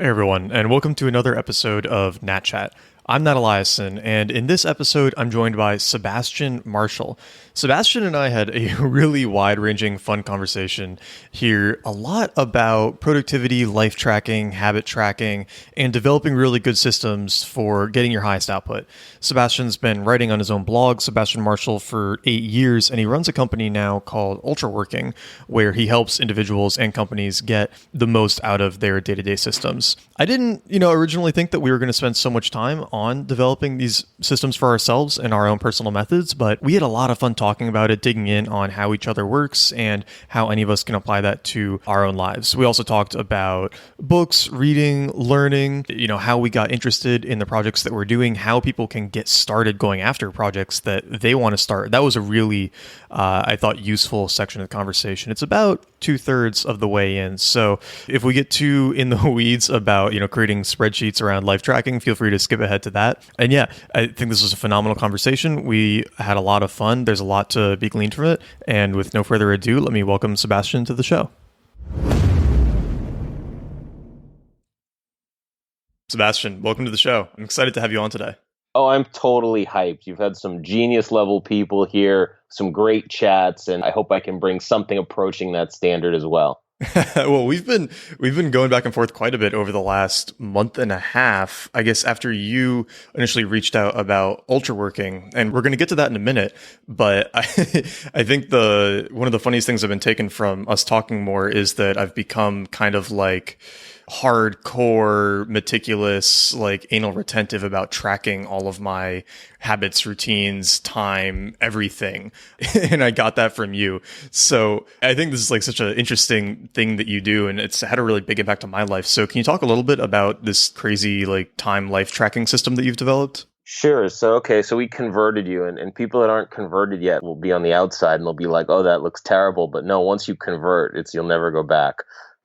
Hey everyone, and welcome to another episode of Nat Chat. I'm Nat Eliason, and in this episode, I'm joined by Sebastian Marshall. Sebastian and I had a really wide-ranging, fun conversation here, a lot about productivity, life tracking, habit tracking, and developing really good systems for getting your highest output. Sebastian's been writing on his own blog, Sebastian Marshall, for 8 years, and he runs a company now called Ultraworking, where he helps individuals and companies get the most out of their day-to-day systems. I didn't, originally think that we were going to spend so much time on developing these systems for ourselves and our own personal methods, but we had a lot of fun talking about it, digging in on how each other works and how any of us can apply that to our own lives. We also talked about books, reading, learning, how we got interested in the projects that we're doing, how people can get started going after projects that they want to start. That was a really, I thought, useful section of the conversation. It's about 2/3 of the way in. So if we get too in the weeds about, creating spreadsheets around life tracking, feel free to skip ahead to that. And yeah, I think this was a phenomenal conversation. We had a lot of fun. There's a lot to be gleaned from it. And with no further ado, let me welcome Sebastian to the show. Sebastian, welcome to the show. I'm excited to have you on today. Oh, I'm totally hyped. You've had some genius level people here, some great chats, and I hope I can bring something approaching that standard as well. Well, we've been going back and forth quite a bit over the last month and a half, I guess, after you initially reached out about Ultraworking, and we're going to get to that in a minute. But I think one of the funniest things I've been taken from us talking more is that I've become kind of like hardcore, meticulous, like anal retentive about tracking all of my habits, routines, time, everything. And I got that from you. So I think this is like such an interesting thing that you do, and it's had a really big impact on my life. So can you talk a little bit about this crazy like time life tracking system that you've developed? Sure. So we converted you, and people that aren't converted yet will be on the outside and they'll be like, oh, that looks terrible. But no, once you convert, you'll never go back.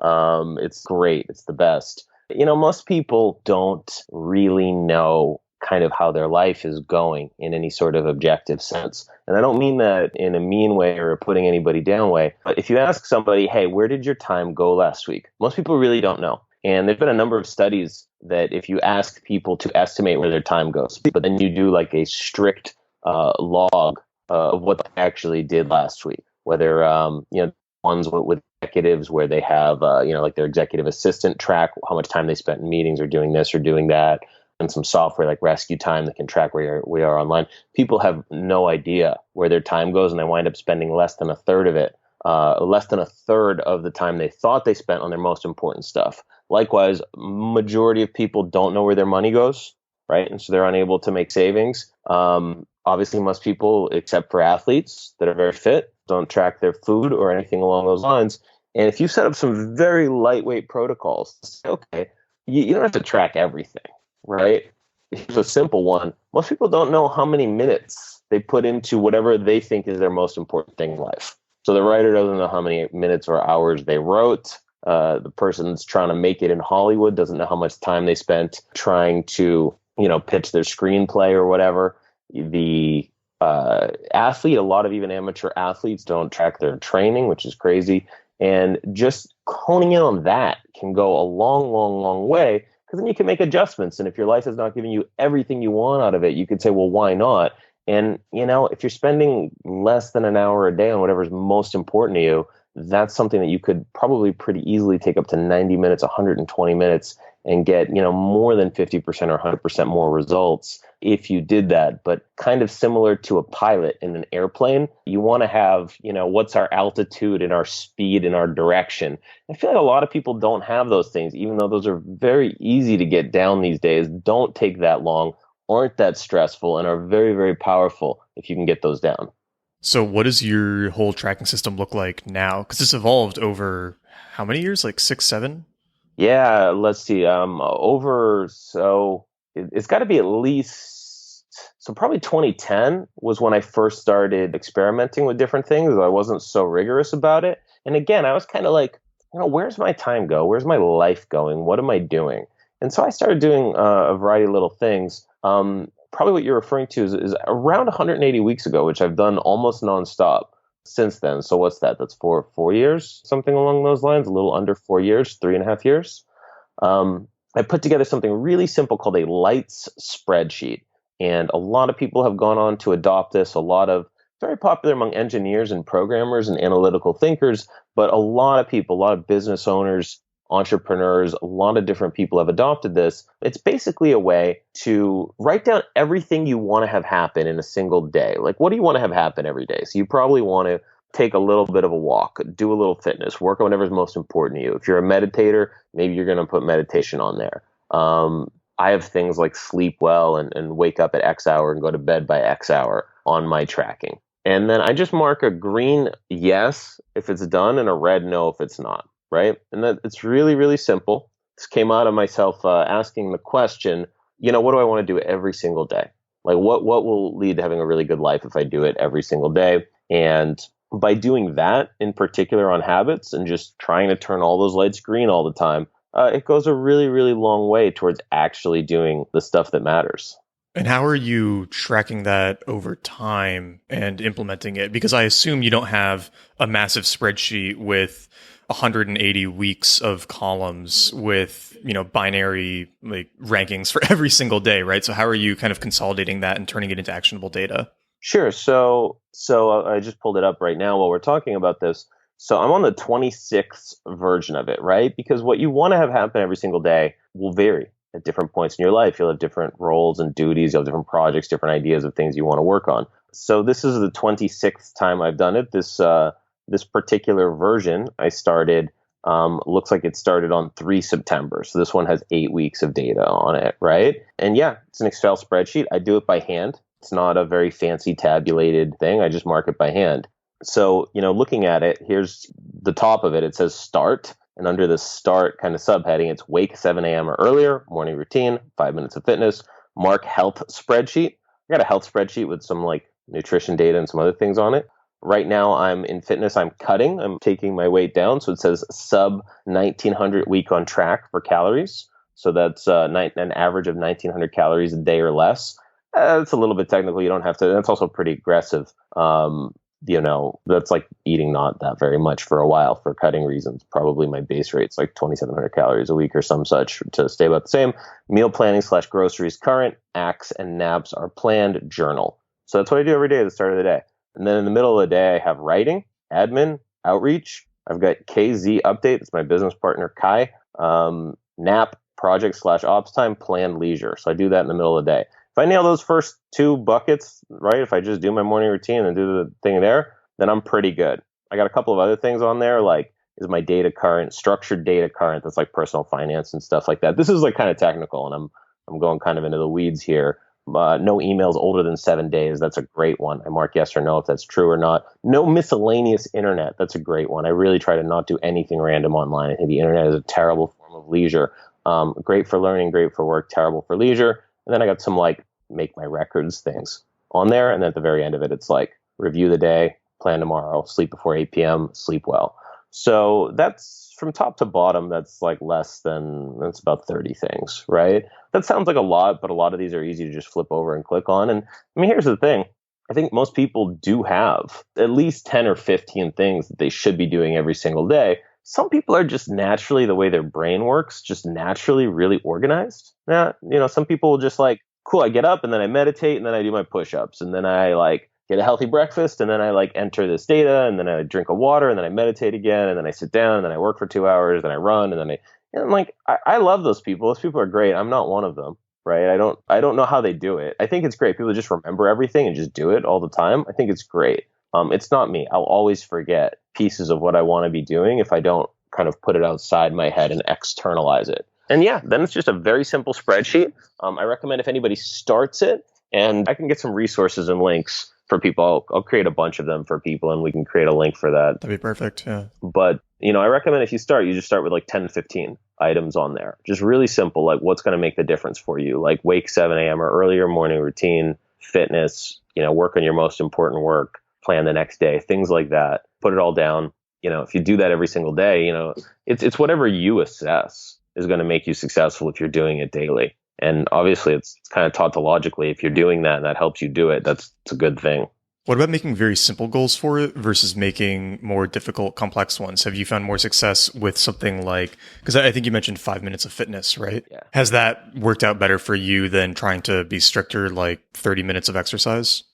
It's great. It's the best. Most people don't really know kind of how their life is going in any sort of objective sense. And I don't mean that in a mean way or a putting anybody down way. But if you ask somebody, hey, where did your time go last week? Most people really don't know. And there's been a number of studies that if you ask people to estimate where their time goes, but then you do like a strict log of what they actually did last week, whether, ones with executives where they have, like their executive assistant track how much time they spent in meetings or doing this or doing that, and some software like Rescue Time that can track where we are online. People have no idea where their time goes, and they wind up spending less than a third of it, less than a third of the time they thought they spent on their most important stuff. Likewise, majority of people don't know where their money goes, right? And so they're unable to make savings. Obviously, most people, except for athletes that are very fit, don't track their food or anything along those lines. And if you set up some very lightweight protocols, say, okay, you don't have to track everything, right? Here's a simple one. Most people don't know how many minutes they put into whatever they think is their most important thing in life. So the writer doesn't know how many minutes or hours they wrote. The person that's trying to make it in Hollywood doesn't know how much time they spent trying to, pitch their screenplay or whatever. The athlete, a lot of even amateur athletes don't track their training, which is crazy. And just honing in on that can go a long, long, long way, because then you can make adjustments. And if your life is not giving you everything you want out of it, you could say, well, why not? And, if you're spending less than an hour a day on whatever's most important to you, that's something that you could probably pretty easily take up to 90 minutes, 120 minutes and get, more than 50% or 100% more results if you did that. But kind of similar to a pilot in an airplane, you want to have, what's our altitude and our speed and our direction. I feel like a lot of people don't have those things, even though those are very easy to get down these days, don't take that long, aren't that stressful, and are very, very powerful if you can get those down. So what does your whole tracking system look like now? Because it's evolved over how many years? Like 6, 7? Yeah, let's see. It's got to be at least, so probably 2010 was when I first started experimenting with different things. I wasn't so rigorous about it. And again, I was kind of like, where's my time go? Where's my life going? What am I doing? And so I started doing a variety of little things. Probably what you're referring to is around 180 weeks ago, which I've done almost nonstop since then. So what's that? That's 4 years, something along those lines, a little under 4 years, 3.5 years. I put together something really simple called a lights spreadsheet. And a lot of people have gone on to adopt this. Very popular among engineers and programmers and analytical thinkers, but a lot of people, a lot of business owners, entrepreneurs, a lot of different people have adopted this. It's basically a way to write down everything you want to have happen in a single day. Like, what do you want to have happen every day? So you probably want to take a little bit of a walk, do a little fitness, work on whatever's most important to you. If you're a meditator, maybe you're going to put meditation on there. I have things like sleep well and wake up at X hour and go to bed by X hour on my tracking. And then I just mark a green yes if it's done and a red no if it's not, right? And it's really, really simple. This came out of myself asking the question, what do I want to do every single day? Like what will lead to having a really good life if I do it every single day? And by doing that in particular on habits and just trying to turn all those lights green all the time, it goes a really, really long way towards actually doing the stuff that matters. And how are you tracking that over time and implementing it? Because I assume you don't have a massive spreadsheet with 180 weeks of columns with, binary like rankings for every single day, right? So how are you kind of consolidating that and turning it into actionable data? Sure. So I just pulled it up right now while we're talking about this. So I'm on the 26th version of it, right? Because what you want to have happen every single day will vary at different points in your life. You'll have different roles and duties. You'll have different projects, different ideas of things you want to work on. So this is the 26th time I've done it. This particular version I started, looks like it started on 3 September. So this one has 8 weeks of data on it, right? And yeah, it's an Excel spreadsheet. I do it by hand. It's not a very fancy tabulated thing. I just mark it by hand. So, looking at it, here's the top of it. It says start. And under the start kind of subheading, it's wake 7 a.m. or earlier, morning routine, 5 minutes of fitness, mark health spreadsheet. I got a health spreadsheet with some like nutrition data and some other things on it. Right now I'm in fitness. I'm taking my weight down. So it says sub 1900 week on track for calories. So that's an average of 1900 calories a day or less. It's a little bit technical. You don't have to. That's also pretty aggressive. That's like eating not that very much for a while for cutting reasons. Probably my base rate's like 2,700 calories a week or some such to stay about the same. Meal planning / groceries current. Acts and naps are planned. Journal. So that's what I do every day at the start of the day. And then in the middle of the day, I have writing, admin, outreach. I've got KZ update. That's my business partner, Kai. Nap, project / ops time, planned leisure. So I do that in the middle of the day. If I nail those first 2 buckets, right, if I just do my morning routine and do the thing there, then I'm pretty good. I got a couple of other things on there, like is my data current, structured data current, that's like personal finance and stuff like that. This is like kind of technical, and I'm going kind of into the weeds here. No emails older than 7 days. That's a great one. I mark yes or no if that's true or not. No miscellaneous internet. That's a great one. I really try to not do anything random online. I think the internet is a terrible form of leisure. Great for learning, great for work, terrible for leisure. And then I got some like make my records things on there. And then at the very end of it, it's like review the day, plan tomorrow, sleep before 8 p.m., sleep well. So that's from top to bottom. That's about 30 things, right? That sounds like a lot, but a lot of these are easy to just flip over and click on. And I mean, here's the thing. I think most people do have at least 10 or 15 things that they should be doing every single day. Some people are just naturally, the way their brain works, just naturally really organized. Some people will just like, cool, I get up and then I meditate and then I do my push-ups and then I like get a healthy breakfast and then I like enter this data and then I drink a water and then I meditate again and then I sit down and then I work for 2 hours and I run and then I love those people. Those people are great. I'm not one of them, right? I don't know how they do it. I think it's great. People just remember everything and just do it all the time. I think it's great. It's not me. I'll always forget pieces of what I want to be doing if I don't kind of put it outside my head and externalize it. And yeah, then it's just a very simple spreadsheet. I recommend if anybody starts it, and I can get some resources and links for people. I'll create a bunch of them for people and we can create a link for that. That'd be perfect. Yeah. But, I recommend if you start, you just start with like 10 to 15 items on there. Just really simple, like what's going to make the difference for you. Like wake 7 a.m. or earlier, morning routine, fitness, work on your most important work, plan the next day, things like that. Put it all down. If you do that every single day, it's whatever you assess is going to make you successful if you're doing it daily. And obviously it's kind of tautologically, if you're doing that and that helps you do it, it's a good thing. What about making very simple goals for it versus making more difficult, complex ones? Have you found more success with something like, because I think you mentioned 5 minutes of fitness, right? Yeah. Has that worked out better for you than trying to be stricter, like 30 minutes of exercise?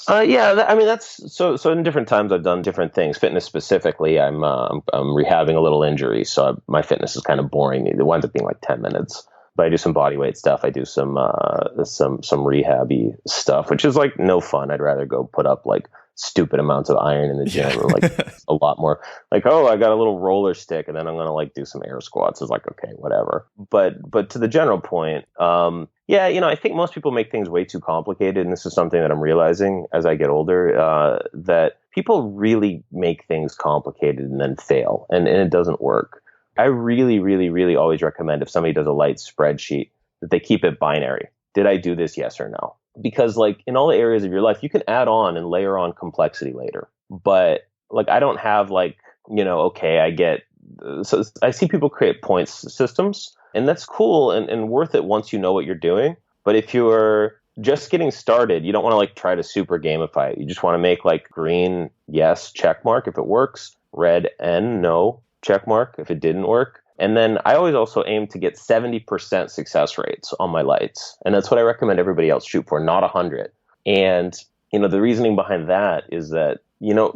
Yeah, I mean that's so. So in different times, I've done different things. Fitness specifically, I'm rehabbing a little injury, so my fitness is kind of boring. It winds up being like 10 minutes. But I do some body weight stuff. I do some rehabby stuff, which is like no fun. I'd rather go put up like stupid amounts of iron in the gym, Yeah. and like a lot more. Like, oh, I got a little roller stick, and then I'm gonna like do some air squats. It's like, okay, whatever. But to the general point, yeah, I think most people make things way too complicated, and this is something that I'm realizing as I get older, that people really make things complicated and then fail, and it doesn't work. I really, really, really always recommend if somebody does a light spreadsheet that they keep it binary. Did I do this? Yes or no? Because like in all the areas of your life, you can add on and layer on complexity later. But like I don't have like, okay, so I see people create points systems, and that's cool and worth it once you know what you're doing. But if you're just getting started, you don't want to like try to super gamify it. You just want to make like green, yes, check mark if it works, red, N, no, check mark if it didn't work. And then I always also aim to get 70% success rates on my lights. And that's what I recommend everybody else shoot for, not 100. And, the reasoning behind that is that,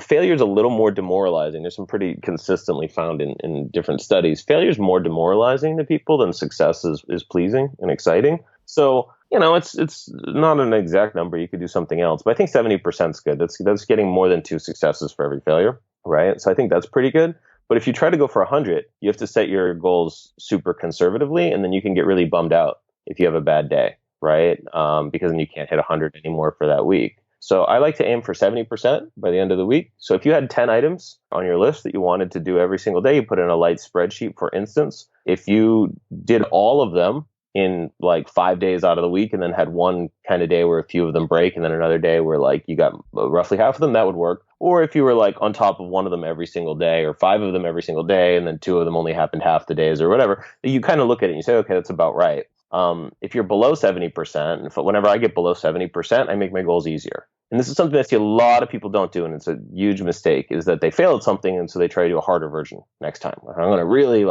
failure is a little more demoralizing. There's some pretty consistently found in different studies. Failure is more demoralizing to people than success is pleasing and exciting. So, it's not an exact number. You could do something else. But I think 70% is good. That's getting more than 2 successes for every failure, right? So I think that's pretty good. But if you try to go for 100, you have to set your goals super conservatively, and then you can get really bummed out if you have a bad day, right? Because then you can't hit 100 anymore for that week. So I like to aim for 70% by the end of the week. So if you had 10 items on your list that you wanted to do every single day, you put in a light spreadsheet, for instance. If you did all of them in like 5 days out of the week and then had one kind of day where a few of them break and then another day where like you got roughly half of them, that would work. Or if you were like on top of one of them every single day or 5 of them every single day and then 2 of them only happened half the days or whatever, you kind of look at it and you say, okay, that's about right. If you're below 70%, whenever I get below 70%, I make my goals easier. And this is something I see a lot of people don't do, and it's a huge mistake, is that they fail at something and so they try to do a harder version next time. I'm going to really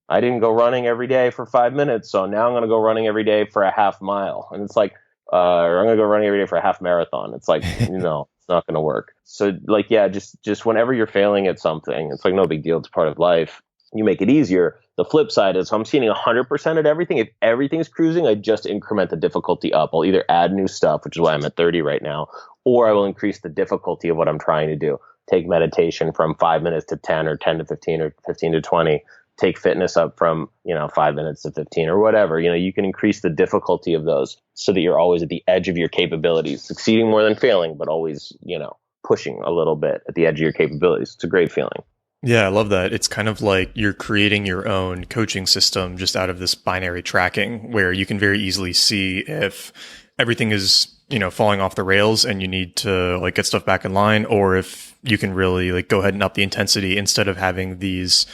I didn't go running every day for 5 minutes, so now I'm going to go running every day for a half mile. And it's like, or I'm going to go running every day for a half marathon. It's like, it's not going to work. So like, yeah, just whenever you're failing at something, it's like no big deal. It's part of life. You make it easier. The flip side is if I'm seeing 100% at everything, if everything's cruising, I just increment the difficulty up. I'll either add new stuff, which is why I'm at 30 right now, or I will increase the difficulty of what I'm trying to do. Take meditation from 5 minutes to 10 or 10 to 15 or 15 to 20. Take fitness up from 5 minutes to 15 or whatever. You can increase the difficulty of those so that you're always at the edge of your capabilities, succeeding more than failing, but always pushing a little bit at the edge of your capabilities. It's a great feeling. Yeah, I love that. It's kind of like you're creating your own coaching system just out of this binary tracking where you can very easily see if everything is, falling off the rails and you need to like get stuff back in line, or if you can really like go ahead and up the intensity instead of having these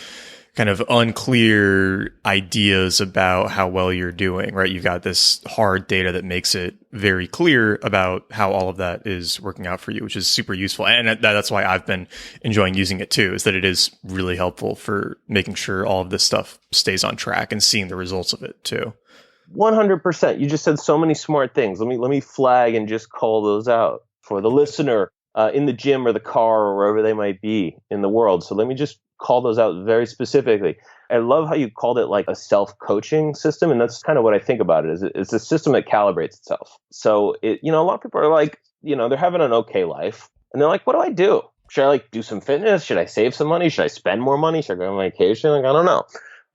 kind of unclear ideas about how well you're doing, right? You've got this hard data that makes it very clear about how all of that is working out for you, which is super useful. And that's why I've been enjoying using it too, is that it is really helpful for making sure all of this stuff stays on track and seeing the results of it too. 100%. You just said so many smart things. Let me flag and just call those out for the listener in the gym or the car or wherever they might be in the world. So let me just call those out very specifically. I love how you called it like a self-coaching system, and that's kind of what I think about it. Is it's a system that calibrates itself. So a lot of people are like, they're having an okay life, and they're like, what do I do? Should I like do some fitness? Should I save some money? Should I spend more money? Should I go on vacation? Like, I don't know,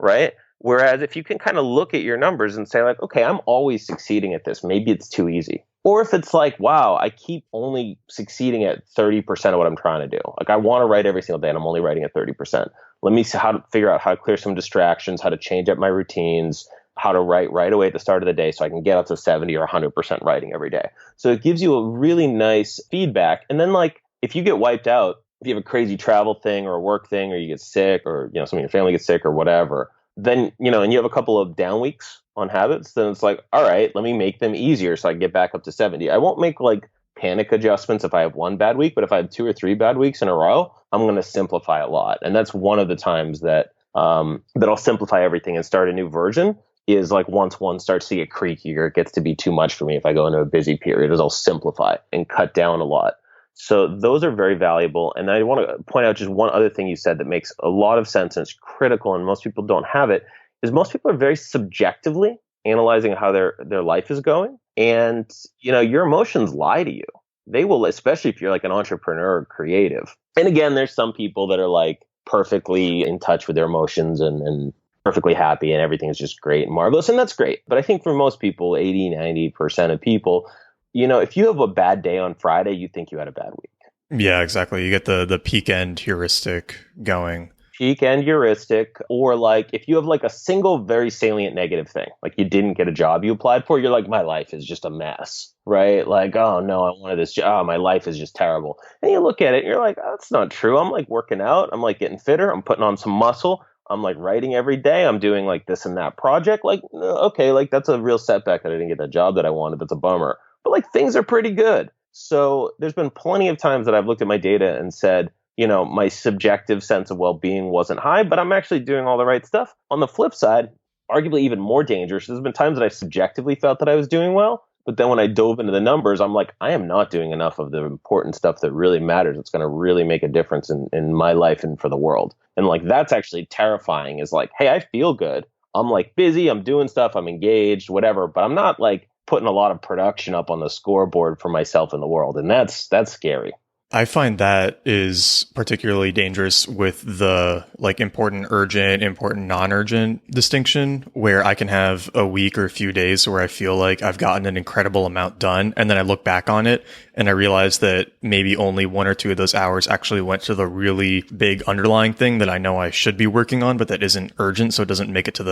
right? Whereas if you can kind of look at your numbers and say like, okay, I'm always succeeding at this. Maybe it's too easy. Or if it's like, wow, I keep only succeeding at 30% of what I'm trying to do. Like I want to write every single day and I'm only writing at 30%. Let me see how to figure out how to clear some distractions, how to change up my routines, how to write right away at the start of the day so I can get up to 70 or 100% writing every day. So it gives you a really nice feedback. And then like if you get wiped out, if you have a crazy travel thing or a work thing or you get sick or some of your family gets sick or whatever, then, and you have a couple of down weeks on habits, then it's like, all right, let me make them easier so I can get back up to 70. I won't make like panic adjustments if I have one bad week, but if I have 2 or 3 bad weeks in a row, I'm going to simplify a lot. And that's one of the times that that I'll simplify everything and start a new version, is like once one starts to get creaky or it gets to be too much for me if I go into a busy period, is I'll simplify and cut down a lot. So those are very valuable. And I want to point out just one other thing you said that makes a lot of sense and it's critical, and most people don't have it, is most people are very subjectively analyzing how their life is going. And, your emotions lie to you. They will, especially if you're like an entrepreneur or creative. And again, there's some people that are like perfectly in touch with their emotions and perfectly happy and everything is just great and marvelous. And that's great. But I think for most people, 80-90% of people, if you have a bad day on Friday, you think you had a bad week. Yeah, exactly. You get the peak end heuristic going. Peak end heuristic, or like if you have like a single very salient negative thing, like you didn't get a job you applied for, you're like, my life is just a mess, right? Like, oh no, I wanted this job. My life is just terrible. And you look at it and you're like, oh, that's not true. I'm like working out. I'm like getting fitter. I'm putting on some muscle. I'm like writing every day. I'm doing like this and that project. Like, okay, like that's a real setback that I didn't get that job that I wanted. That's a bummer. But like things are pretty good. So there's been plenty of times that I've looked at my data and said, my subjective sense of well-being wasn't high, but I'm actually doing all the right stuff. On the flip side, arguably even more dangerous, there's been times that I subjectively felt that I was doing well, but then when I dove into the numbers, I'm like, I am not doing enough of the important stuff that really matters. It's going to really make a difference in my life and for the world. And like, that's actually terrifying, is like, hey, I feel good. I'm like busy, I'm doing stuff, I'm engaged, whatever, but I'm not like putting a lot of production up on the scoreboard for myself and the world. And that's scary. I find that is particularly dangerous with the like important, urgent, important, non-urgent distinction, where I can have a week or a few days where I feel like I've gotten an incredible amount done. And then I look back on it and I realize that maybe only 1 or 2 of those hours actually went to the really big underlying thing that I know I should be working on, but that isn't urgent. So it doesn't make it to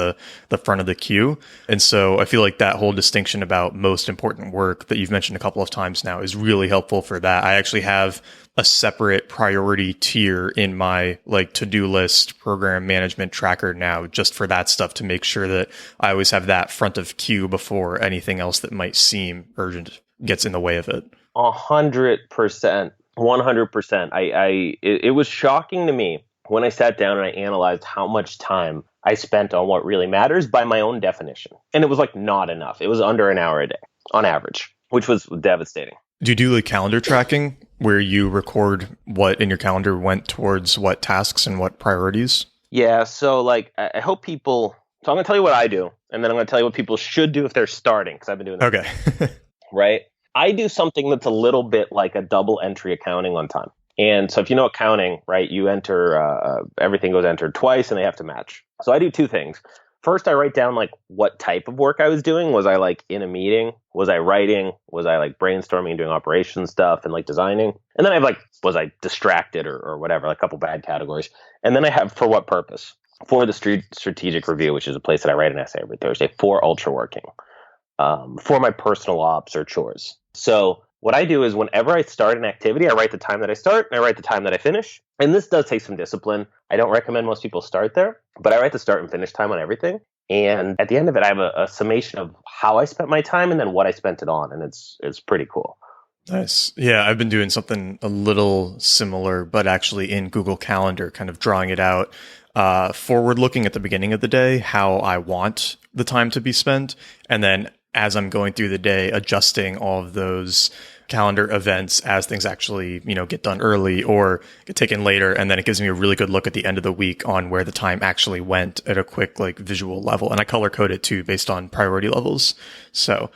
the front of the queue. And so I feel like that whole distinction about most important work that you've mentioned a couple of times now is really helpful for that. I actually have a separate priority tier in my like to-do list program management tracker now, just for that stuff, to make sure that I always have that front of queue before anything else that might seem urgent gets in the way of it. 100%. 100%. It was shocking to me when I sat down and I analyzed how much time I spent on what really matters by my own definition. And it was like not enough. It was under an hour a day on average, which was devastating. Do you do like calendar tracking where you record what in your calendar went towards what tasks and what priorities? Yeah. So like, I hope people, so I'm going to tell you what I do, and then I'm going to tell you what people should do if they're starting, because I've been doing that. Okay. Right. I do something that's a little bit like a double entry accounting on time. And so if you know accounting, right, you enter, everything goes entered twice and they have to match. So I do 2 things. First, I write down like what type of work I was doing. Was I like in a meeting? Was I writing? Was I like brainstorming and doing operations stuff and like designing? And then I have like, was I distracted or whatever, like a couple bad categories. And then I have for what purpose? For the strategic review, which is a place that I write an essay every Thursday, for ultra working, for my personal ops or chores. So what I do is whenever I start an activity, I write the time that I start and I write the time that I finish. And this does take some discipline. I don't recommend most people start there, but I write the start and finish time on everything. And at the end of it, I have a summation of how I spent my time and then what I spent it on. And it's pretty cool. Nice. Yeah, I've been doing something a little similar, but actually in Google Calendar, kind of drawing it out, forward looking at the beginning of the day, how I want the time to be spent. And then as I'm going through the day, adjusting all of those calendar events as things actually, get done early or get taken later. And then it gives me a really good look at the end of the week on where the time actually went at a quick, like visual level. And I color code it too, based on priority levels. So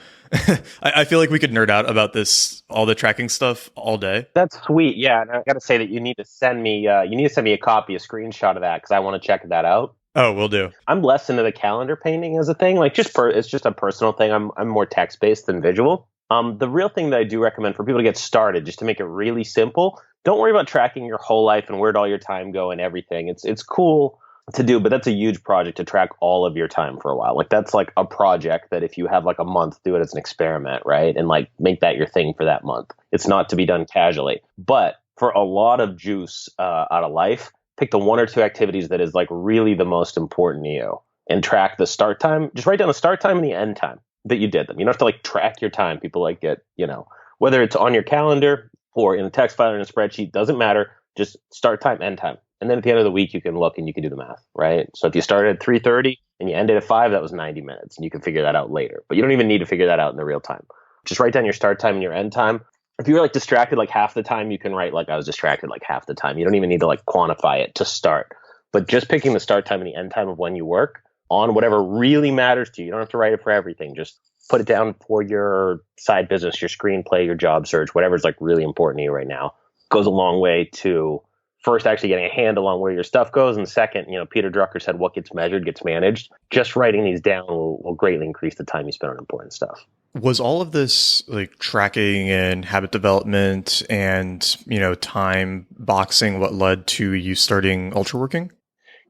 I feel like we could nerd out about this, all the tracking stuff all day. That's sweet. Yeah. And I got to say that you need to send me a copy, a screenshot of that, because I want to check that out. Oh, will do. I'm less into the calendar painting as a thing. Like it's just a personal thing. I'm more text based than visual. The real thing that I do recommend for people to get started, just to make it really simple, don't worry about tracking your whole life and where'd all your time go and everything. It's cool to do, but that's a huge project to track all of your time for a while. Like that's like a project that if you have like a month, do it as an experiment, right? And like make that your thing for that month. It's not to be done casually. But for a lot of juice out of life, pick the 1 or 2 activities that is like really the most important to you and track the start time. Just write down the start time and the end time that you did them. You don't have to like track your time. People like get, whether it's on your calendar or in a text file or in a spreadsheet, doesn't matter. Just start time, end time. And then at the end of the week, you can look and you can do the math, right? So if you started at 3:30 and you ended at 5, that was 90 minutes, and you can figure that out later. But you don't even need to figure that out in the real time. Just write down your start time and your end time. If you were like distracted like half the time, you can write like I was distracted like half the time. You don't even need to like quantify it to start. But just picking the start time and the end time of when you work on whatever really matters to you. You don't have to write it for everything. Just put it down for your side business, your screenplay, your job search, whatever's like really important to you right now. Goes a long way to first actually getting a handle on where your stuff goes. And second, Peter Drucker said, what gets measured gets managed. Just writing these down will greatly increase the time you spend on important stuff. Was all of this like tracking and habit development and, time boxing what led to you starting ultra working?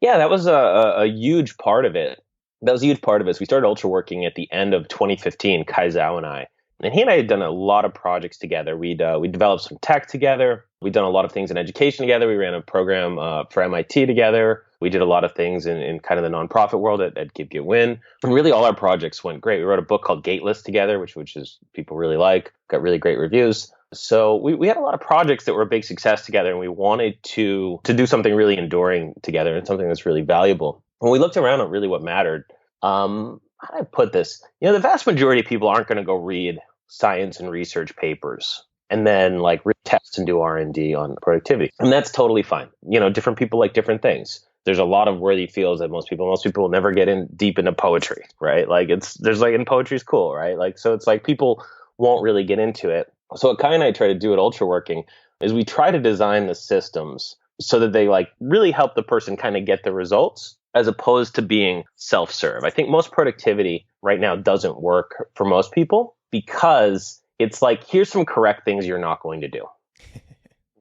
Yeah, that was a huge part of it. That was a huge part of it. So we started ultra working at the end of 2015, Kai Zhao and I. And he and I had done a lot of projects together. We developed some tech together. We'd done a lot of things in education together. We ran a program for MIT together. We did a lot of things in kind of the nonprofit world at Give Get Win. And really all our projects went great. We wrote a book called Gateless together, which is people really like, got really great reviews. So we had a lot of projects that were a big success together, and we wanted to do something really enduring together and something that's really valuable. When we looked around at really what mattered, how do I put this? The vast majority of people aren't going to go read science and research papers and then like retest and do R&D on productivity. And that's totally fine. Different people like different things. There's a lot of worthy fields that most people will never get in deep into poetry, right? Like and poetry is cool, right? Like, so it's like people won't really get into it. So what Kai and I try to do at Ultra Working is we try to design the systems so that they like really help the person kind of get the results as opposed to being self-serve. I think most productivity right now doesn't work for most people because it's like, here's some correct things you're not going to do.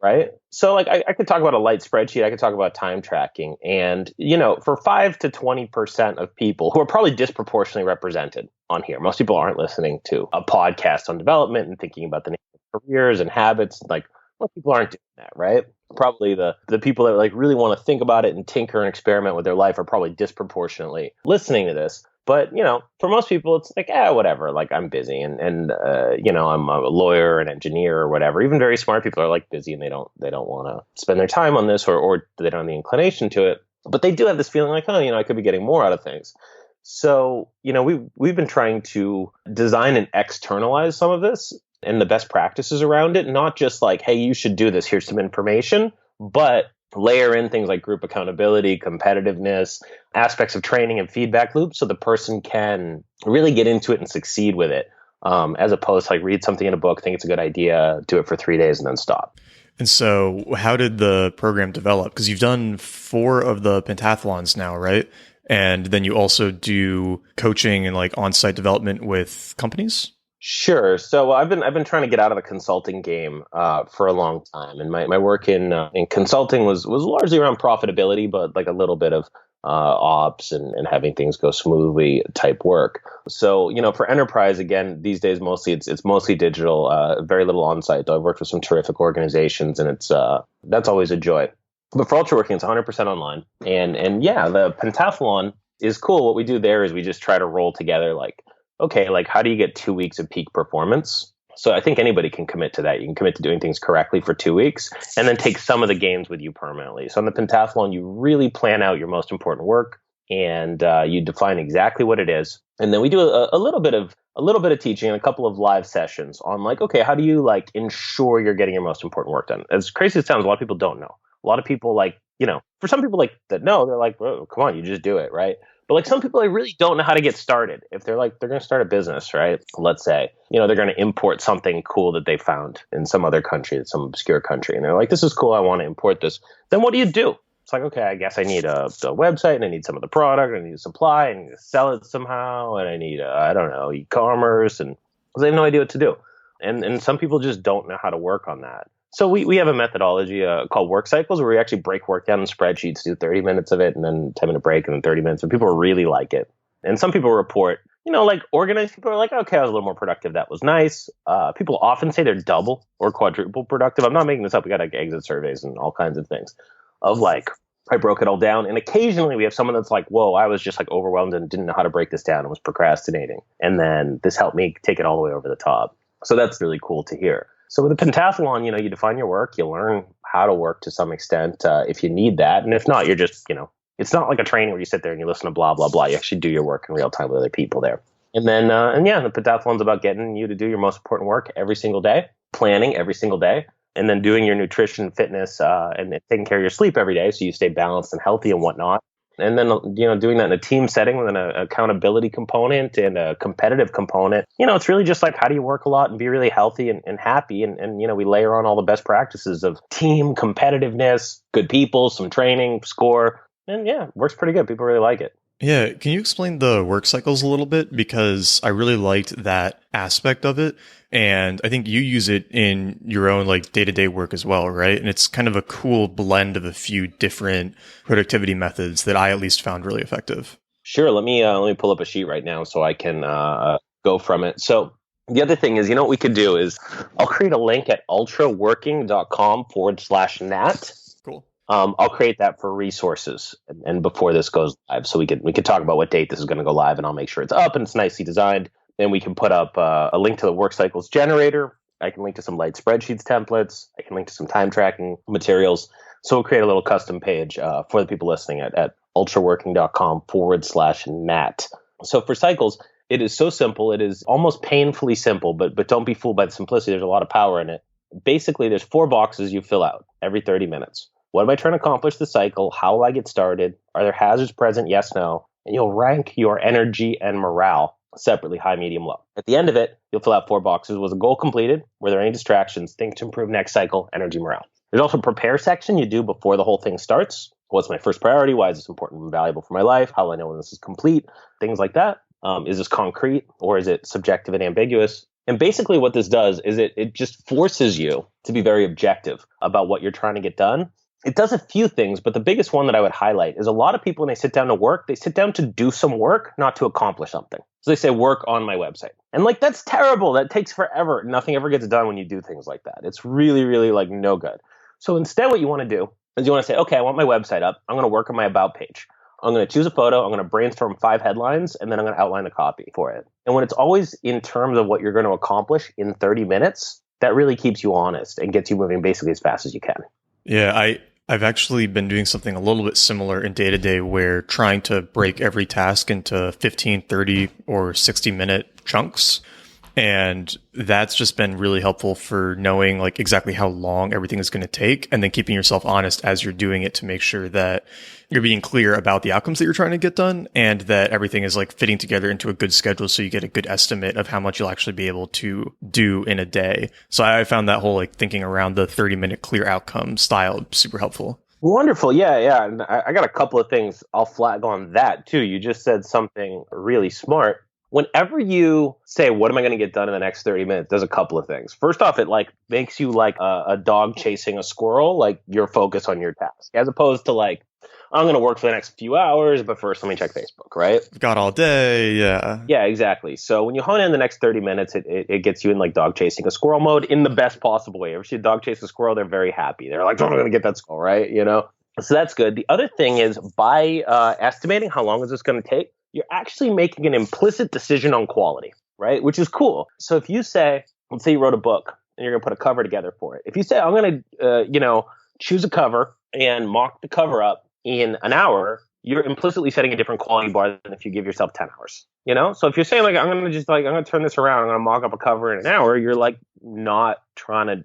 Right? So like I could talk about a light spreadsheet. I could talk about time tracking. And, for 5 to 20% of people who are probably disproportionately represented on here, most people aren't listening to a podcast on development and thinking about the careers and habits. Like most people aren't doing that, right? Probably the people that like really want to think about it and tinker and experiment with their life are probably disproportionately listening to this. But, for most people, it's like, whatever, like I'm busy and I'm a lawyer, an engineer or whatever. Even very smart people are like busy and they don't want to spend their time on this or they don't have the inclination to it. But they do have this feeling like, I could be getting more out of things. So, we've been trying to design and externalize some of this and the best practices around it, not just like, hey, you should do this, here's some information, but layer in things like group accountability, competitiveness, aspects of training and feedback loops so the person can really get into it and succeed with it, as opposed to like read something in a book, think it's a good idea, do it for 3 days and then stop. And so how did the program develop? Because you've done 4 of the pentathlons now, right? And then you also do coaching and like on-site development with companies? Sure. So I've been trying to get out of the consulting game for a long time, and my work in consulting was largely around profitability, but like a little bit of ops and having things go smoothly type work. So for enterprise, again, these days mostly it's mostly digital, very little on site. Though I've worked with some terrific organizations, and it's that's always a joy. But for ultra working, it's 100% online, and yeah, the pentathlon is cool. What we do there is we just try to roll together like, okay, like how do you get 2 weeks of peak performance? So I think anybody can commit to that. You can commit to doing things correctly for 2 weeks and then take some of the gains with you permanently. So on the pentathlon, you really plan out your most important work and you define exactly what it is. And then we do a little bit of teaching and a couple of live sessions on like, okay, how do you like ensure you're getting your most important work done? As crazy as it sounds, a lot of people don't know. A lot of people like, for some people like that know, they're like, oh, come on, you just do it, right? But like some people, they really don't know how to get started. If they're like, they're going to start a business, right? Let's say, they're going to import something cool that they found in some other country, some obscure country. And they're like, this is cool. I want to import this. Then what do you do? It's like, okay, I guess I need a website and I need some of the product. I need to supply and sell it somehow. And I need, e-commerce. And they have no idea what to do. And some people just don't know how to work on that. So we have a methodology called work cycles where we actually break work down in spreadsheets, do 30 minutes of it and then 10-minute break and then 30 minutes. And people really like it. And some people report, like organized people are like, okay, I was a little more productive. That was nice. People often say they're double or quadruple productive. I'm not making this up. We got like exit surveys and all kinds of things of like, I broke it all down. And occasionally we have someone that's like, whoa, I was just like overwhelmed and didn't know how to break this down and was procrastinating. And then this helped me take it all the way over the top. So that's really cool to hear. So with a pentathlon, you define your work, you learn how to work to some extent if you need that. And if not, you're just, it's not like a training where you sit there and you listen to blah, blah, blah. You actually do your work in real time with other people there. And then, the pentathlon's about getting you to do your most important work every single day, planning every single day, and then doing your nutrition, fitness, and taking care of your sleep every day so you stay balanced and healthy and whatnot. And then, doing that in a team setting with an accountability component and a competitive component. It's really just like, how do you work a lot and be really healthy and happy? And we layer on all the best practices of team competitiveness, good people, some training, score. And it works pretty good. People really like it. Yeah, can you explain the work cycles a little bit? Because I really liked that aspect of it. And I think you use it in your own day-to-day work as well, right? And it's kind of a cool blend of a few different productivity methods that I at least found really effective. Sure. Let me pull up a sheet right now so I can go from it. So the other thing is, what we could do is I'll create a link at ultraworking.com/Nat. Cool. I'll create that for resources and before this goes live, so we could talk about what date this is going to go live, and I'll make sure it's up and it's nicely designed. Then we can put up a link to the work cycles generator. I can link to some light spreadsheets templates. I can link to some time tracking materials. So we'll create a little custom page for the people listening at ultraworking.com/Nat. So for cycles, it is so simple. It is almost painfully simple, but don't be fooled by the simplicity. There's a lot of power in it. Basically, there's 4 boxes you fill out every 30 minutes. What am I trying to accomplish this cycle? How will I get started? Are there hazards present? Yes, no. And you'll rank your energy and morale separately, high, medium, low. At the end of it, you'll fill out 4 boxes. Was a goal completed? Were there any distractions? Things to improve next cycle, energy, morale. There's also a prepare section you do before the whole thing starts. What's my first priority? Why is this important and valuable for my life? How will I know when this is complete? Things like that. Is this concrete or is it subjective and ambiguous? And basically what this does is it just forces you to be very objective about what you're trying to get done. It does a few things, but the biggest one that I would highlight is a lot of people, when they sit down to work, they sit down to do some work, not to accomplish something. So they say, work on my website. And that's terrible. That takes forever. Nothing ever gets done when you do things like that. It's really, really no good. So instead, what you want to do is you want to say, okay, I want my website up. I'm going to work on my about page. I'm going to choose a photo. I'm going to brainstorm 5 headlines, and then I'm going to outline a copy for it. And when it's always in terms of what you're going to accomplish in 30 minutes, that really keeps you honest and gets you moving basically as fast as you can. Yeah, I've actually been doing something a little bit similar in day-to-day where trying to break every task into 15, 30, or 60-minute chunks. And that's just been really helpful for knowing exactly how long everything is going to take, and then keeping yourself honest as you're doing it to make sure that you're being clear about the outcomes that you're trying to get done, and that everything is fitting together into a good schedule so you get a good estimate of how much you'll actually be able to do in a day. So I found that whole thinking around the 30-minute clear outcome style super helpful. Wonderful. Yeah. And I got a couple of things I'll flag on that too. You just said something really smart. Whenever you say, what am I going to get done in the next 30 minutes? There's a couple of things. First off, it makes you like a dog chasing a squirrel, you're focused on your task, as opposed to I'm going to work for the next few hours, but first let me check Facebook, right? Got all day. Yeah. Yeah, exactly. So when you hone in the next 30 minutes, it gets you in dog chasing a squirrel mode in the best possible way. If you see a dog chase a squirrel, they're very happy. They're like, oh, I'm going to get that squirrel, right? So that's good. The other thing is by estimating how long is this going to take, you're actually making an implicit decision on quality, right? Which is cool. So if you say, let's say you wrote a book and you're going to put a cover together for it. If you say, I'm going to, choose a cover and mock the cover up in an hour, you're implicitly setting a different quality bar than if you give yourself 10 hours, So if you're saying I'm going to turn this around, I'm going to mock up a cover in an hour, you're not trying to,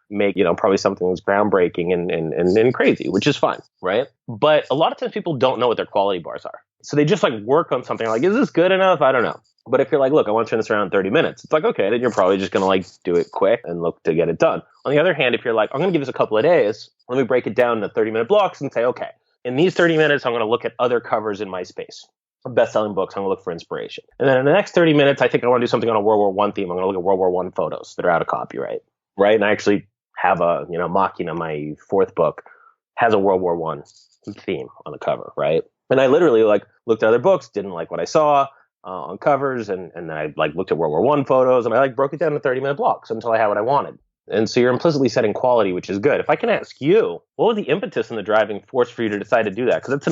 make, probably something that's groundbreaking and crazy, which is fine, right? But a lot of times people don't know what their quality bars are. So they just work on something is this good enough? I don't know. But if you're look, I want to turn this around in 30 minutes. It's okay, then you're probably just going to do it quick and look to get it done. On the other hand, if you're I'm going to give this a couple of days, let me break it down into 30-minute blocks and say, okay, in these 30 minutes, I'm going to look at other covers in my space. Best-selling books, I'm going to look for inspiration. And then in the next 30 minutes, I think I want to do something on a World War I theme. I'm going to look at World War I photos that are out of copyright, right? And I actually have a, Machina, my 4th book, has a World War I theme on the cover, right? And I literally looked at other books, didn't like what I saw on covers, and then I looked at World War I photos, and I broke it down to 30-minute blocks until I had what I wanted. And so you're implicitly setting quality, which is good. If I can ask you, what was the impetus and the driving force for you to decide to do that? Because it's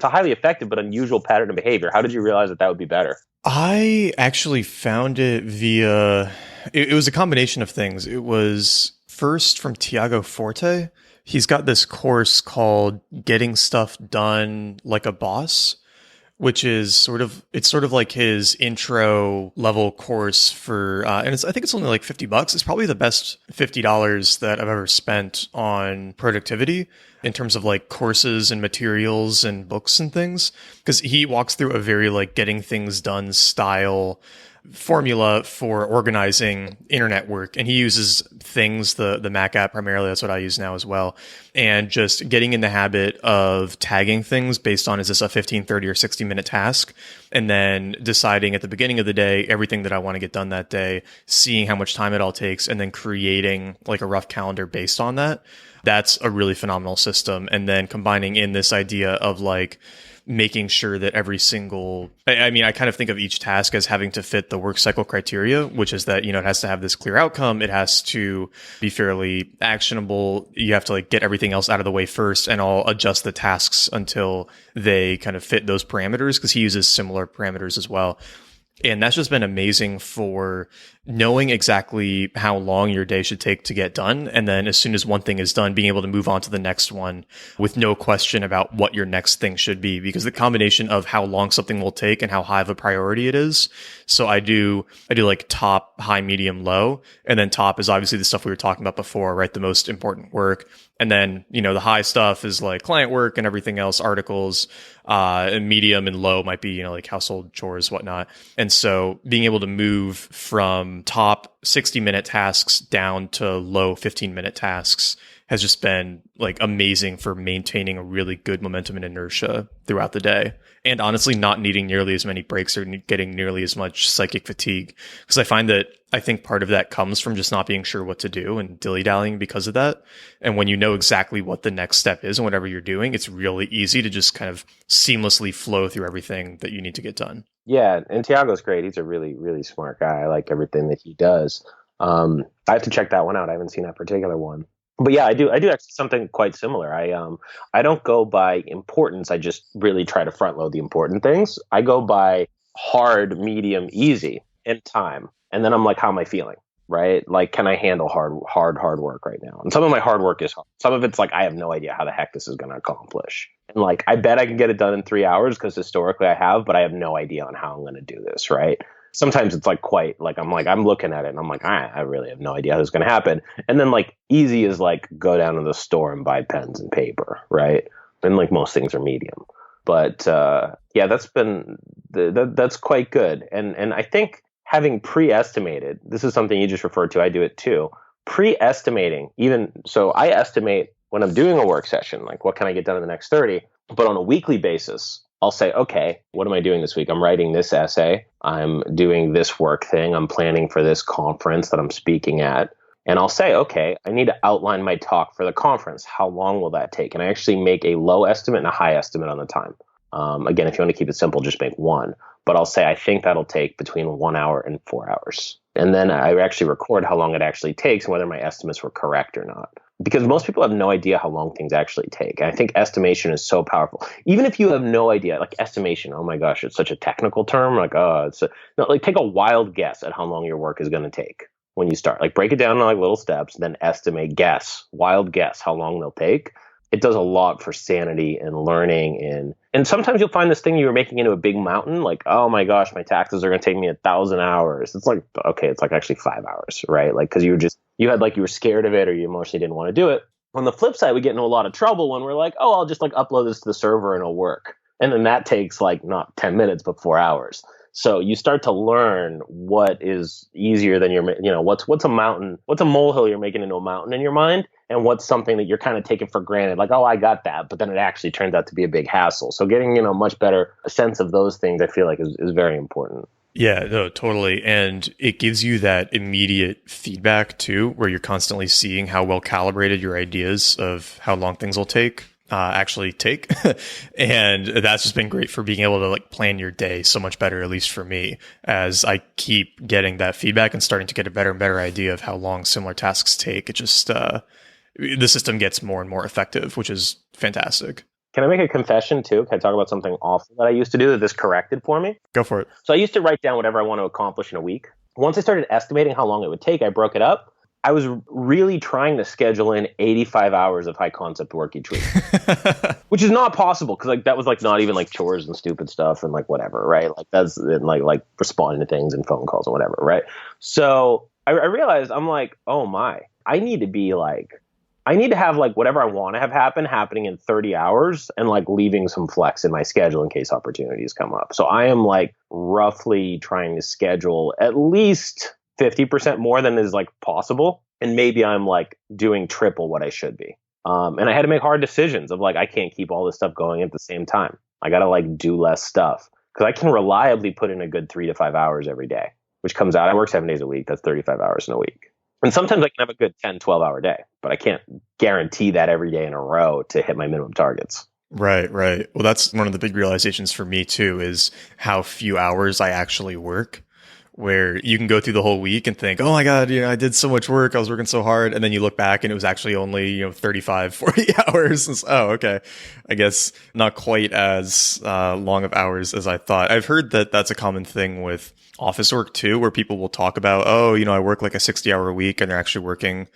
a highly effective but unusual pattern of behavior. How did you realize that would be better? I actually found it via, it was a combination of things. It was first from Tiago Forte. He's got this course called Getting Stuff Done Like a Boss, which is it's sort of like his intro level course for, and I think it's only like $50. It's probably the best $50 that I've ever spent on productivity in terms of like courses and materials and books and things. Because he walks through a very like getting things done style formula for organizing internet work, and he uses things, the Mac app primarily. That's what I use now as well, and just getting in the habit of tagging things based on, is this a 15, 30 or 60-minute task, and then deciding at the beginning of the day everything that I want to get done that day, seeing how much time it all takes, and then creating like a rough calendar based on that. That's a really phenomenal system. And then combining in this idea of like making sure that every single, I mean, I kind of think of each task as having to fit the work cycle criteria, which is that, it has to have this clear outcome. It has to be fairly actionable. You have to like get everything else out of the way first, and I'll adjust the tasks until they kind of fit those parameters, because he uses similar parameters as well. And that's just been amazing for knowing exactly how long your day should take to get done. And then as soon as one thing is done, being able to move on to the next one with no question about what your next thing should be, because the combination of how long something will take and how high of a priority it is. So I do like top, high, medium, low. And then top is obviously the stuff we were talking about before, right? The most important work. And then, the high stuff is like client work and everything else, articles, and medium and low might be, like household chores, whatnot. And so being able to move from top 60-minute tasks down to low 15-minute tasks has just been like amazing for maintaining a really good momentum and inertia throughout the day. And honestly, not needing nearly as many breaks or getting nearly as much psychic fatigue. Because I think part of that comes from just not being sure what to do and dilly-dallying because of that. And when you know exactly what the next step is and whatever you're doing, it's really easy to just kind of seamlessly flow through everything that you need to get done. Yeah, and Tiago's great. He's a really, really smart guy. I like everything that he does. I have to check that one out. I haven't seen that particular one. But yeah, I do actually something quite similar. I don't go by importance. I just really try to front load the important things. I go by hard, medium, easy, and time. And then I'm like, how am I feeling? Right? Like, can I handle hard work right now? And some of my hard work is hard. Some of it's like, I have no idea how the heck this is going to accomplish. And like, I bet I can get it done in 3 hours because historically I have, but I have no idea on how I'm going to do this. Right? Sometimes it's like quite like, I'm looking at it and I'm like, I really have no idea how this is going to happen. And then like easy is like go down to the store and buy pens and paper. Right? And like most things are medium. But yeah, that's quite good. And I think having pre-estimated, this is something you just referred to, I do it too, pre-estimating, so I estimate when I'm doing a work session, like what can I get done in the next 30, but on a weekly basis, I'll say, okay, what am I doing this week? I'm writing this essay, I'm doing this work thing, I'm planning for this conference that I'm speaking at, and I'll say, okay, I need to outline my talk for the conference. How long will that take? And I actually make a low estimate and a high estimate on the time. Again, if you want to keep it simple, just make one. But I'll say I think that'll take between 1 hour and 4 hours. And then I actually record how long it actually takes and whether my estimates were correct or not. Because most people have no idea how long things actually take. And I think estimation is so powerful. Even if you have no idea, like estimation, oh my gosh, it's such a technical term. Like, take a wild guess at how long your work is going to take when you start. Like break it down in like little steps, then estimate, wild guess how long they'll take. It does a lot for sanity and learning. And sometimes you'll find this thing you were making into a big mountain, like, oh my gosh, my taxes are going to take me 1,000 hours. It's like, okay, it's like actually 5 hours, right? Like, because you were scared of it or you emotionally didn't want to do it. On the flip side, we get into a lot of trouble when we're like, oh, I'll just like upload this to the server and it'll work. And then that takes like not 10 minutes, but 4 hours. So you start to learn what is easier than what's a mountain, what's a molehill you're making into a mountain in your mind, and what's something that you're kind of taking for granted, like, oh, I got that, but then it actually turns out to be a big hassle. So getting, much better sense of those things, I feel like is very important. Yeah, no, totally. And it gives you that immediate feedback too, where you're constantly seeing how well calibrated your ideas of how long things will take actually take. And that's just been great for being able to like plan your day so much better, at least for me, as I keep getting that feedback and starting to get a better and better idea of how long similar tasks take. It just, the system gets more and more effective, which is fantastic. Can I make a confession too? Can I talk about something awful that I used to do that this corrected for me? Go for it. So I used to write down whatever I want to accomplish in a week. Once I started estimating how long it would take, I broke it up. I was really trying to schedule in 85 hours of high concept work each week, which is not possible because like that was like not even like chores and stupid stuff and like whatever, right? Like that's like responding to things and phone calls and whatever, right? So I realized I'm like, oh my, I need to have like whatever I want to have happening in 30 hours and like leaving some flex in my schedule in case opportunities come up. So I am like roughly trying to schedule at least 50% more than is like possible. And maybe I'm like doing triple what I should be. And I had to make hard decisions of like, I can't keep all this stuff going at the same time. I got to like do less stuff because I can reliably put in a good 3 to 5 hours every day, which comes out. I work 7 days a week. That's 35 hours in a week. And sometimes I can have a good 10, 12-hour day, but I can't guarantee that every day in a row to hit my minimum targets. Right. Well, that's one of the big realizations for me too, is how few hours I actually work, where you can go through the whole week and think, oh my God, I did so much work. I was working so hard. And then you look back and it was actually only, 35, 40 hours. And so, oh, okay. I guess not quite as long of hours as I thought. I've heard that that's a common thing with office work too, where people will talk about, oh, I work like a 60-hour week, and they're actually working,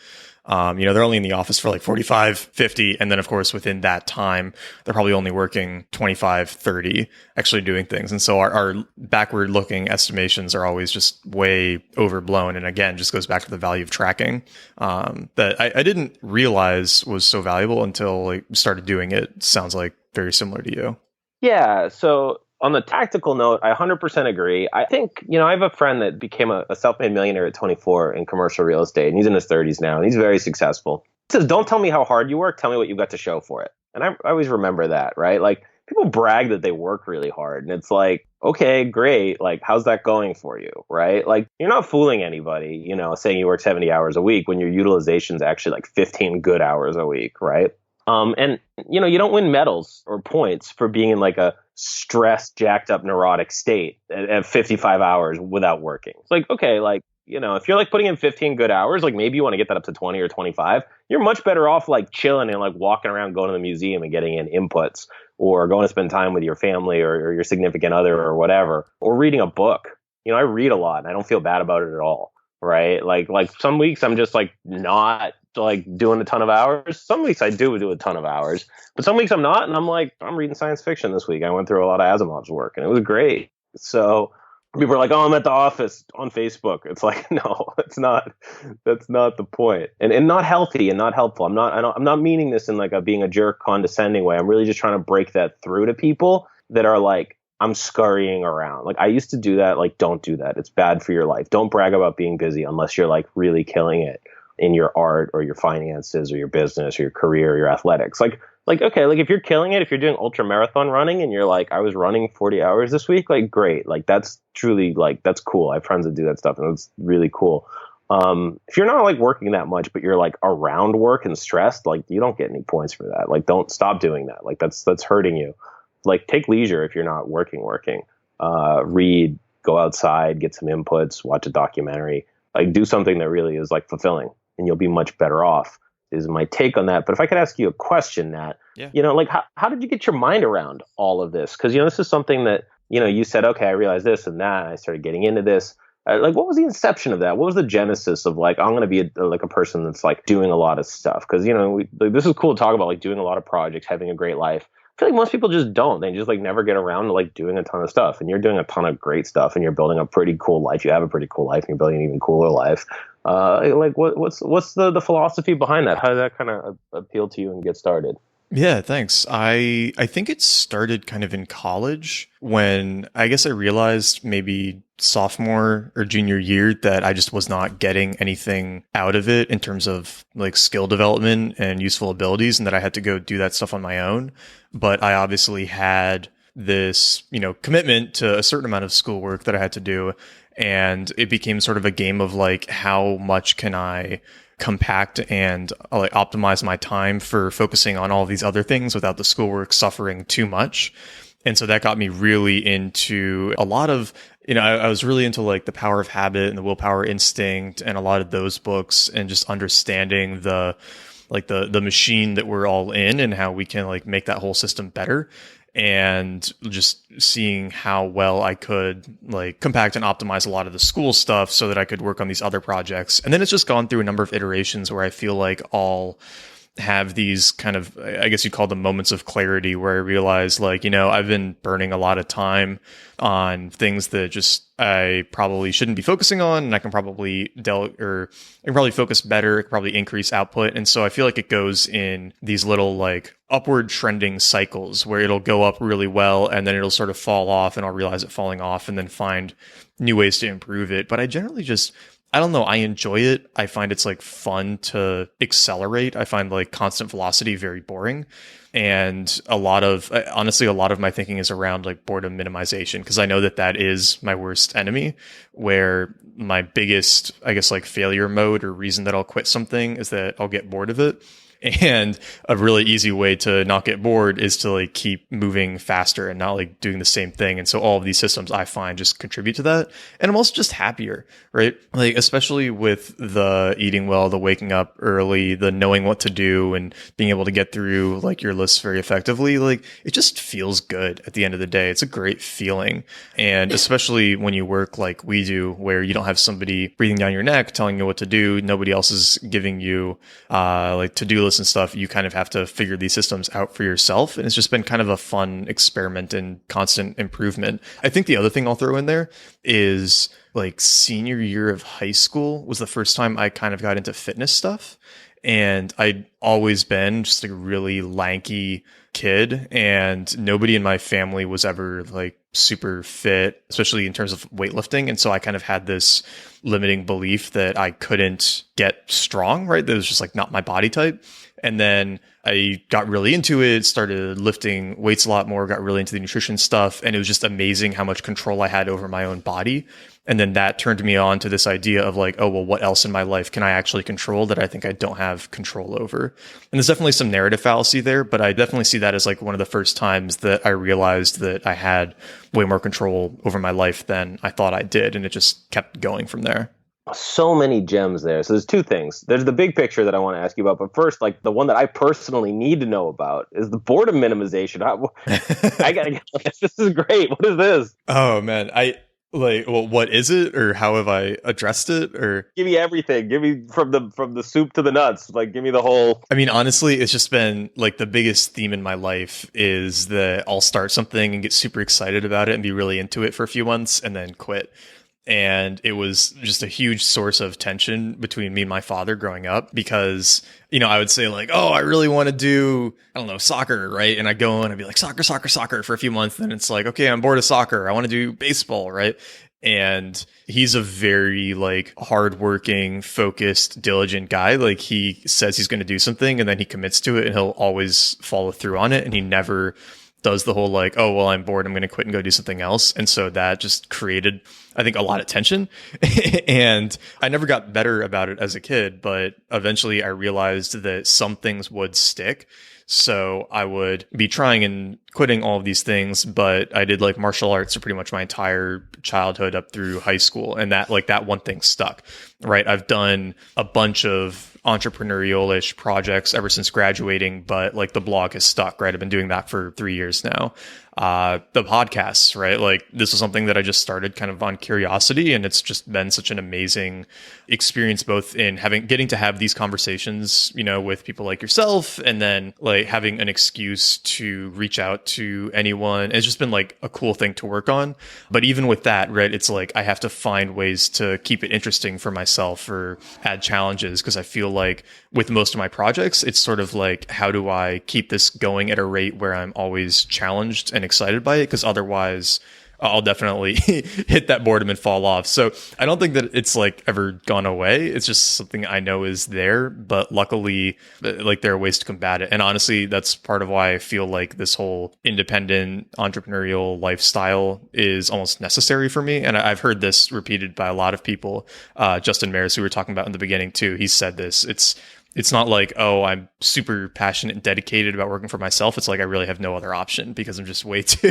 they're only in the office for like 45, 50. And then of course, within that time, they're probably only working 25, 30, actually doing things. And so our backward looking estimations are always just way overblown. And again, just goes back to the value of tracking, that I didn't realize was so valuable until I started doing it. Sounds like very similar to you. Yeah. So on the tactical note, I 100% agree. I think, I have a friend that became a self-made millionaire at 24 in commercial real estate, and he's in his 30s now, and he's very successful. He says, don't tell me how hard you work, tell me what you've got to show for it. And I always remember that, right? Like, people brag that they work really hard, and it's like, okay, great. Like, how's that going for you, right? Like, you're not fooling anybody, saying you work 70 hours a week when your utilization is actually like 15 good hours a week, right? And you don't win medals or points for being in like a stressed, jacked up, neurotic state at 55 hours without working. It's like, okay, like, if you're like putting in 15 good hours, like maybe you want to get that up to 20 or 25, you're much better off like chilling and like walking around, going to the museum and getting in inputs, or going to spend time with your family or your significant other or whatever, or reading a book. I read a lot and I don't feel bad about it at all. Right. Like some weeks I'm just like not like doing a ton of hours. Some weeks I do a ton of hours, but some weeks I'm not. And I'm like, I'm reading science fiction this week. I went through a lot of Asimov's work and it was great. So people are like, oh, I'm at the office on Facebook. It's like, no, it's not. That's not the point. And not healthy and not helpful. I'm not meaning this in like being a jerk, condescending way. I'm really just trying to break that through to people that are like, I'm scurrying around. Like I used to do that. Like, don't do that. It's bad for your life. Don't brag about being busy unless you're like really killing it in your art or your finances or your business or your career or your athletics. Like, okay, like if you're killing it, if you're doing ultra marathon running and you're like, I was running 40 hours this week, like great. Like that's truly like, that's cool. I have friends that do that stuff and it's really cool. If you're not like working that much, but you're like around work and stressed, like you don't get any points for that. Like don't stop doing that. Like that's hurting you. Like take leisure if you're not working, read, go outside, get some inputs, watch a documentary, like do something that really is like fulfilling and you'll be much better off is my take on that. But if I could ask you a question, Nat, like how did you get your mind around all of this? Because, this is something that, you said, okay, I realized this and that. And I started getting into this. Like, what was the inception of that? What was the genesis of like, I'm going to be a person that's like doing a lot of stuff? Because, this is cool to talk about, like doing a lot of projects, having a great life. I feel like most people just don't. They just like never get around to like doing a ton of stuff. And you're doing a ton of great stuff and you're building a pretty cool life. You have a pretty cool life and you're building an even cooler life. Like what's the philosophy behind that? How did that kind of appeal to you and get started? Yeah, thanks. I think it started kind of in college when I guess I realized maybe sophomore or junior year that I just was not getting anything out of it in terms of like skill development and useful abilities, and that I had to go do that stuff on my own. But I obviously had this, commitment to a certain amount of schoolwork that I had to do. And it became sort of a game of like, how much can I compact and like optimize my time for focusing on all these other things without the schoolwork suffering too much. And so that got me really into a lot of, I was really into like The Power of Habit and The Willpower Instinct and a lot of those books, and just understanding the machine that we're all in and how we can like make that whole system better. And just seeing how well I could like compact and optimize a lot of the school stuff so that I could work on these other projects. And then it's just gone through a number of iterations where I feel like I'll have these kind of, I guess you call them moments of clarity, where I realize like, I've been burning a lot of time on things that just I probably shouldn't be focusing on, and I can probably focus better, probably increase output. And so I feel like it goes in these little like upward trending cycles where it'll go up really well and then it'll sort of fall off, and I'll realize it falling off and then find new ways to improve it. But I generally just, I don't know, I enjoy it. I find it's like fun to accelerate. I find like constant velocity very boring. And honestly, a lot of my thinking is around like boredom minimization, because I know that is my worst enemy, where my biggest, I guess, like failure mode or reason that I'll quit something is that I'll get bored of it. And a really easy way to not get bored is to like keep moving faster and not like doing the same thing. And so all of these systems I find just contribute to that. And I'm also just happier, right? Like, especially with the eating well, the waking up early, the knowing what to do and being able to get through like your lists very effectively. Like, it just feels good at the end of the day. It's a great feeling. And especially when you work like we do, where you don't have somebody breathing down your neck, telling you what to do. Nobody else is giving you like to-do and stuff. You kind of have to figure these systems out for yourself. And it's just been kind of a fun experiment and constant improvement. I think the other thing I'll throw in there is like senior year of high school was the first time I kind of got into fitness stuff. And I'd always been just like a really lanky kid, and nobody in my family was ever like super fit, especially in terms of weightlifting. And so I kind of had this limiting belief that I couldn't get strong, right? That was just like not my body type. And then I got really into it, started lifting weights a lot more, got really into the nutrition stuff. And it was just amazing how much control I had over my own body. And then that turned me on to this idea of like, oh, well, what else in my life can I actually control that I think I don't have control over? And there's definitely some narrative fallacy there, but I definitely see that as like one of the first times that I realized that I had way more control over my life than I thought I did. And it just kept going from there. So many gems there. So there's two things. There's the big picture that I want to ask you about, but first, like the one that I personally need to know about is the boredom minimization. I gotta get this. This is great. What is this? Oh man, what is it, or how have I addressed it? Or give me everything. Give me from the soup to the nuts. Like, give me the whole. I mean, honestly, it's just been like the biggest theme in my life is that I'll start something and get super excited about it and be really into it for a few months and then quit. And it was just a huge source of tension between me and my father growing up, because, I would say like, oh, I really want to do, I don't know, soccer, right? And I go and I'd be like, soccer for a few months. Then it's like, okay, I'm bored of soccer. I want to do baseball, right? And he's a very like hardworking, focused, diligent guy. Like, he says he's going to do something and then he commits to it, and he'll always follow through on it. And he never does the whole like, oh, well, I'm bored, I'm going to quit and go do something else. And so that just created, I think, a lot of tension. And I never got better about it as a kid, but eventually I realized that some things would stick. So I would be trying and quitting all of these things, but I did like martial arts for pretty much my entire childhood up through high school. And that one thing stuck, right? I've done a bunch of entrepreneurial-ish projects ever since graduating, but like the blog has stuck, right? I've been doing that for 3 years now. The podcasts, right? Like, this is something that I just started kind of on curiosity, and it's just been such an amazing experience, both in getting to have these conversations, with people like yourself, and then like having an excuse to reach out to anyone. It's just been like a cool thing to work on. But even with that, right, it's like I have to find ways to keep it interesting for myself or add challenges, because I feel like with most of my projects, it's sort of like, how do I keep this going at a rate where I'm always challenged and excited by it? Because otherwise I'll definitely hit that boredom and fall off. So I don't think that it's like ever gone away. It's just something I know is there, but luckily, like there are ways to combat it. And honestly, that's part of why I feel like this whole independent entrepreneurial lifestyle is almost necessary for me. And I've heard this repeated by a lot of people. Justin Maris, who we were talking about in the beginning too, he said this. It's not like, oh, I'm super passionate and dedicated about working for myself. It's like I really have no other option because I'm just way too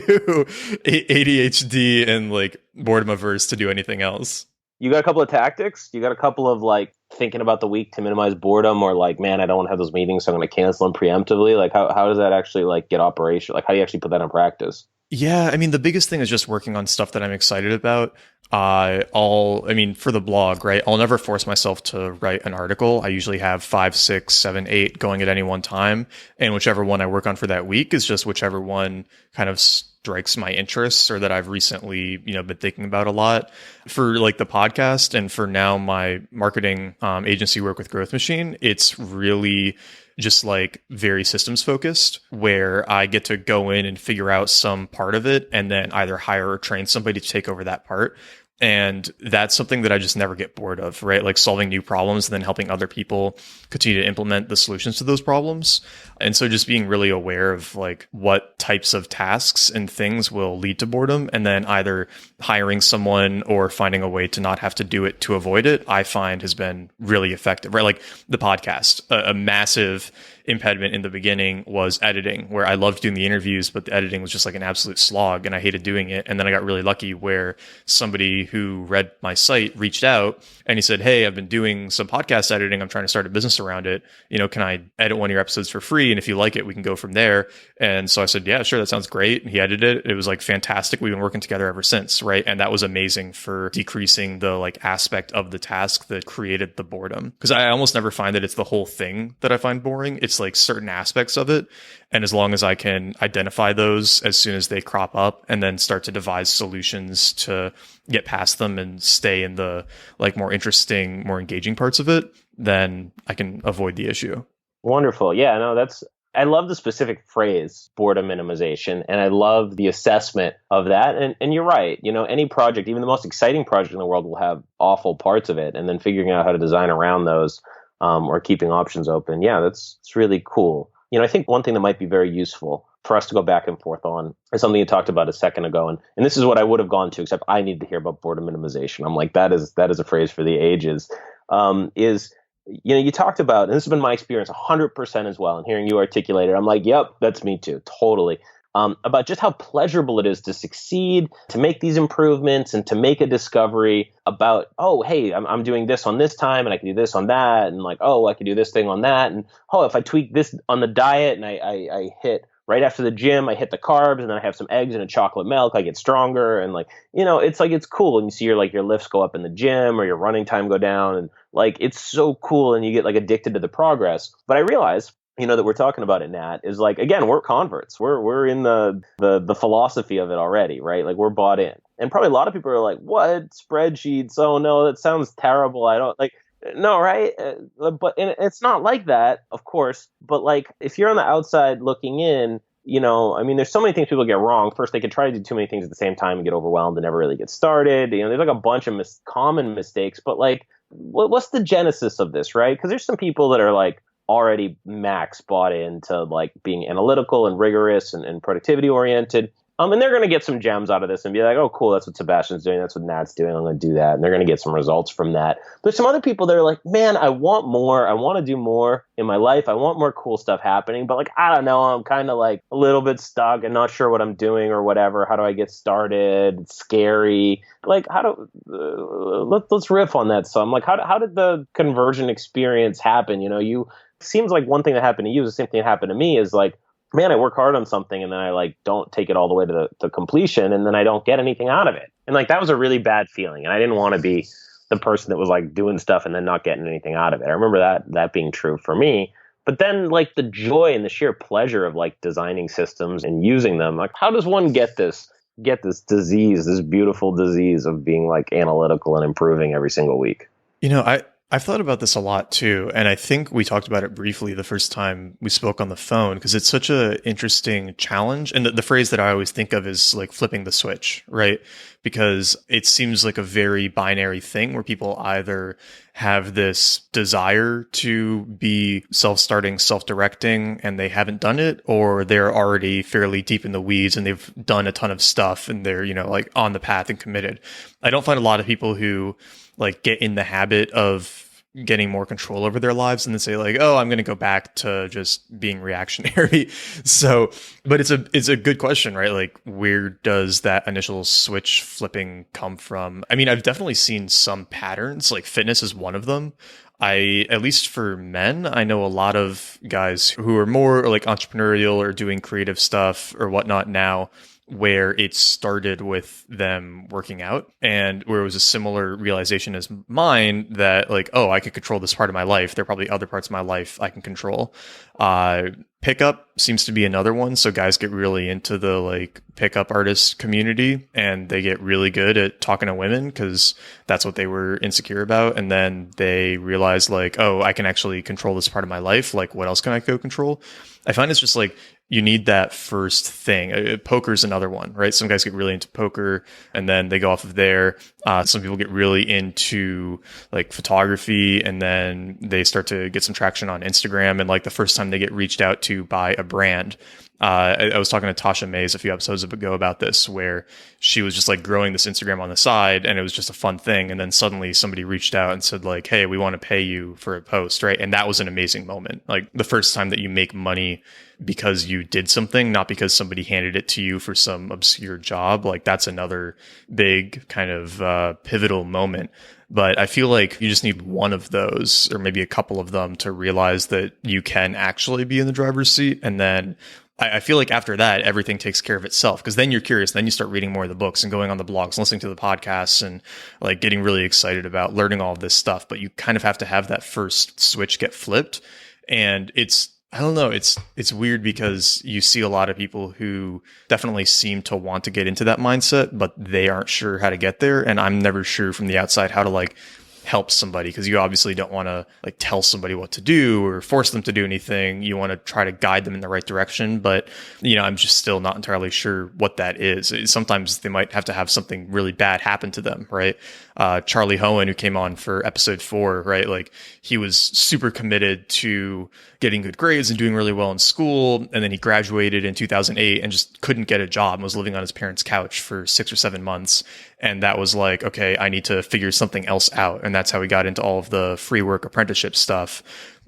ADHD and like boredom averse to do anything else. You got a couple of tactics? You got a couple of like thinking about the week to minimize boredom, or like, man, I don't want to have those meetings, so I'm going to cancel them preemptively? Like how does that actually like get operational? Like how do you actually put that in practice? Yeah, I mean, the biggest thing is just working on stuff that I'm excited about. For the blog, right? I'll never force myself to write an article. I usually have 5, 6, 7, 8 going at any one time. And whichever one I work on for that week is just whichever one kind of strikes my interests or that I've recently, been thinking about a lot. For like the podcast and for now my marketing agency work with Growth Machine, it's really just like very systems focused, where I get to go in and figure out some part of it and then either hire or train somebody to take over that part. And that's something that I just never get bored of, right? Like solving new problems and then helping other people continue to implement the solutions to those problems. And so just being really aware of like what types of tasks and things will lead to boredom, and then either hiring someone or finding a way to not have to do it to avoid it, I find has been really effective, right? Like the podcast, a massive impediment in the beginning was editing, where I loved doing the interviews, but the editing was just like an absolute slog and I hated doing it. And then I got really lucky where somebody who read my site reached out and he said, "Hey, I've been doing some podcast editing. I'm trying to start a business around it. Can I edit one of your episodes for free? And if you like it, we can go from there." And so I said, "Yeah, sure. That sounds great." And he edited it. It was like fantastic. We've been working together ever since. Right. And that was amazing for decreasing the like aspect of the task that created the boredom. Cause I almost never find that it's the whole thing that I find boring. It's like certain aspects of it. And as long as I can identify those as soon as they crop up and then start to devise solutions to get past them and stay in the like more interesting, more engaging parts of it, then I can avoid the issue. Wonderful. Yeah, no, I love the specific phrase boredom minimization, and I love the assessment of that. And you're right. Any project, even the most exciting project in the world, will have awful parts of it, and then figuring out how to design around those, or keeping options open. Yeah, it's really cool. I think one thing that might be very useful for us to go back and forth on is something you talked about a second ago. And this is what I would have gone to, except I need to hear about boredom minimization. I'm like, that is a phrase for the ages. You talked about, and this has been my experience 100% as well, and hearing you articulate it, I'm like, yep, that's me too, totally. About just how pleasurable it is to succeed, to make these improvements, and to make a discovery about, oh, hey, I'm doing this on this time, and I can do this on that, and like, oh, I can do this thing on that, and oh, if I tweak this on the diet, and I hit right after the gym, I hit the carbs, and then I have some eggs and a chocolate milk, I get stronger, and like, it's like, it's cool, and you see your lifts go up in the gym, or your running time go down, and like, it's so cool, and you get like addicted to the progress. But I realize, that we're talking about it, Nat, is like, again, we're converts. We're in the philosophy of it already, right? Like we're bought in. And probably a lot of people are like, what? Spreadsheets? Oh no, that sounds terrible. I don't like, no, right? But it's not like that, of course. But like, if you're on the outside looking in, there's so many things people get wrong. First, they can try to do too many things at the same time and get overwhelmed and never really get started. There's like a bunch of common mistakes. But like, what's the genesis of this, right? Because there's some people that are like, already max bought into like being analytical and rigorous and productivity oriented. And they're going to get some gems out of this and be like, oh, cool, that's what Sebastian's doing. That's what Nat's doing. I'm going to do that. And they're going to get some results from that. But some other people that are like, man, I want more. I want to do more in my life. I want more cool stuff happening. But like, I don't know. I'm kind of like a little bit stuck and not sure what I'm doing or whatever. How do I get started? It's scary. Like, let's riff on that some. Like, how did the conversion experience happen? Seems like one thing that happened to you is the same thing that happened to me, is like, man, I work hard on something and then I like don't take it all the way to completion, and then I don't get anything out of it. And like, that was a really bad feeling. And I didn't want to be the person that was like doing stuff and then not getting anything out of it. I remember that being true for me. But then like the joy and the sheer pleasure of like designing systems and using them, like how does one get this disease, this beautiful disease of being like analytical and improving every single week? I've thought about this a lot too, and I think we talked about it briefly the first time we spoke on the phone because it's such a interesting challenge. And the phrase that I always think of is like flipping the switch, right? Because it seems like a very binary thing where people either have this desire to be self-starting, self-directing, and they haven't done it, or they're already fairly deep in the weeds and they've done a ton of stuff and they're, like on the path and committed. I don't find a lot of people who like get in the habit of getting more control over their lives and then say like, oh, I'm going to go back to just being reactionary. So, but it's a good question, right? Like, where does that initial switch flipping come from? I mean, I've definitely seen some patterns, like fitness is one of them. At least for men, I know a lot of guys who are more like entrepreneurial or doing creative stuff or whatnot now, where it started with them working out and where it was a similar realization as mine that like, oh, I could control this part of my life. There are probably other parts of my life I can control. Pickup seems to be another one. So guys get really into the like pickup artist community and they get really good at talking to women because that's what they were insecure about. And then they realize like, oh, I can actually control this part of my life. Like, what else can I go control? I find it's just like, you need that first thing. Poker's another one, right? Some guys get really into poker and then they go off of there. Some people get really into like photography and then they start to get some traction on Instagram. And like the first time they get reached out to by a brand, I was talking to Tasha Mays a few episodes ago about this, where she was just like growing this Instagram on the side and it was just a fun thing. And then suddenly somebody reached out and said like, hey, we want to pay you for a post, right? And that was an amazing moment. Like the first time that you make money because you did something, not because somebody handed it to you for some obscure job. Like that's another big kind of pivotal moment. But I feel like you just need one of those or maybe a couple of them to realize that you can actually be in the driver's seat. And then I feel like after that, everything takes care of itself because then you're curious. Then you start reading more of the books and going on the blogs, listening to the podcasts and like getting really excited about learning all of this stuff. But you kind of have to have that first switch get flipped. And I don't know. It's weird because you see a lot of people who definitely seem to want to get into that mindset, but they aren't sure how to get there. And I'm never sure from the outside how to like help somebody because you obviously don't want to like tell somebody what to do or force them to do anything. You want to try to guide them in the right direction. But, I'm just still not entirely sure what that is. Sometimes they might have to have something really bad happen to them, right? Charlie Hohen, who came on for episode 4, right? Like he was super committed to getting good grades and doing really well in school. And then he graduated in 2008 and just couldn't get a job and was living on his parents' couch for 6 or 7 months. And that was like, okay, I need to figure something else out. And that's how he got into all of the free work apprenticeship stuff.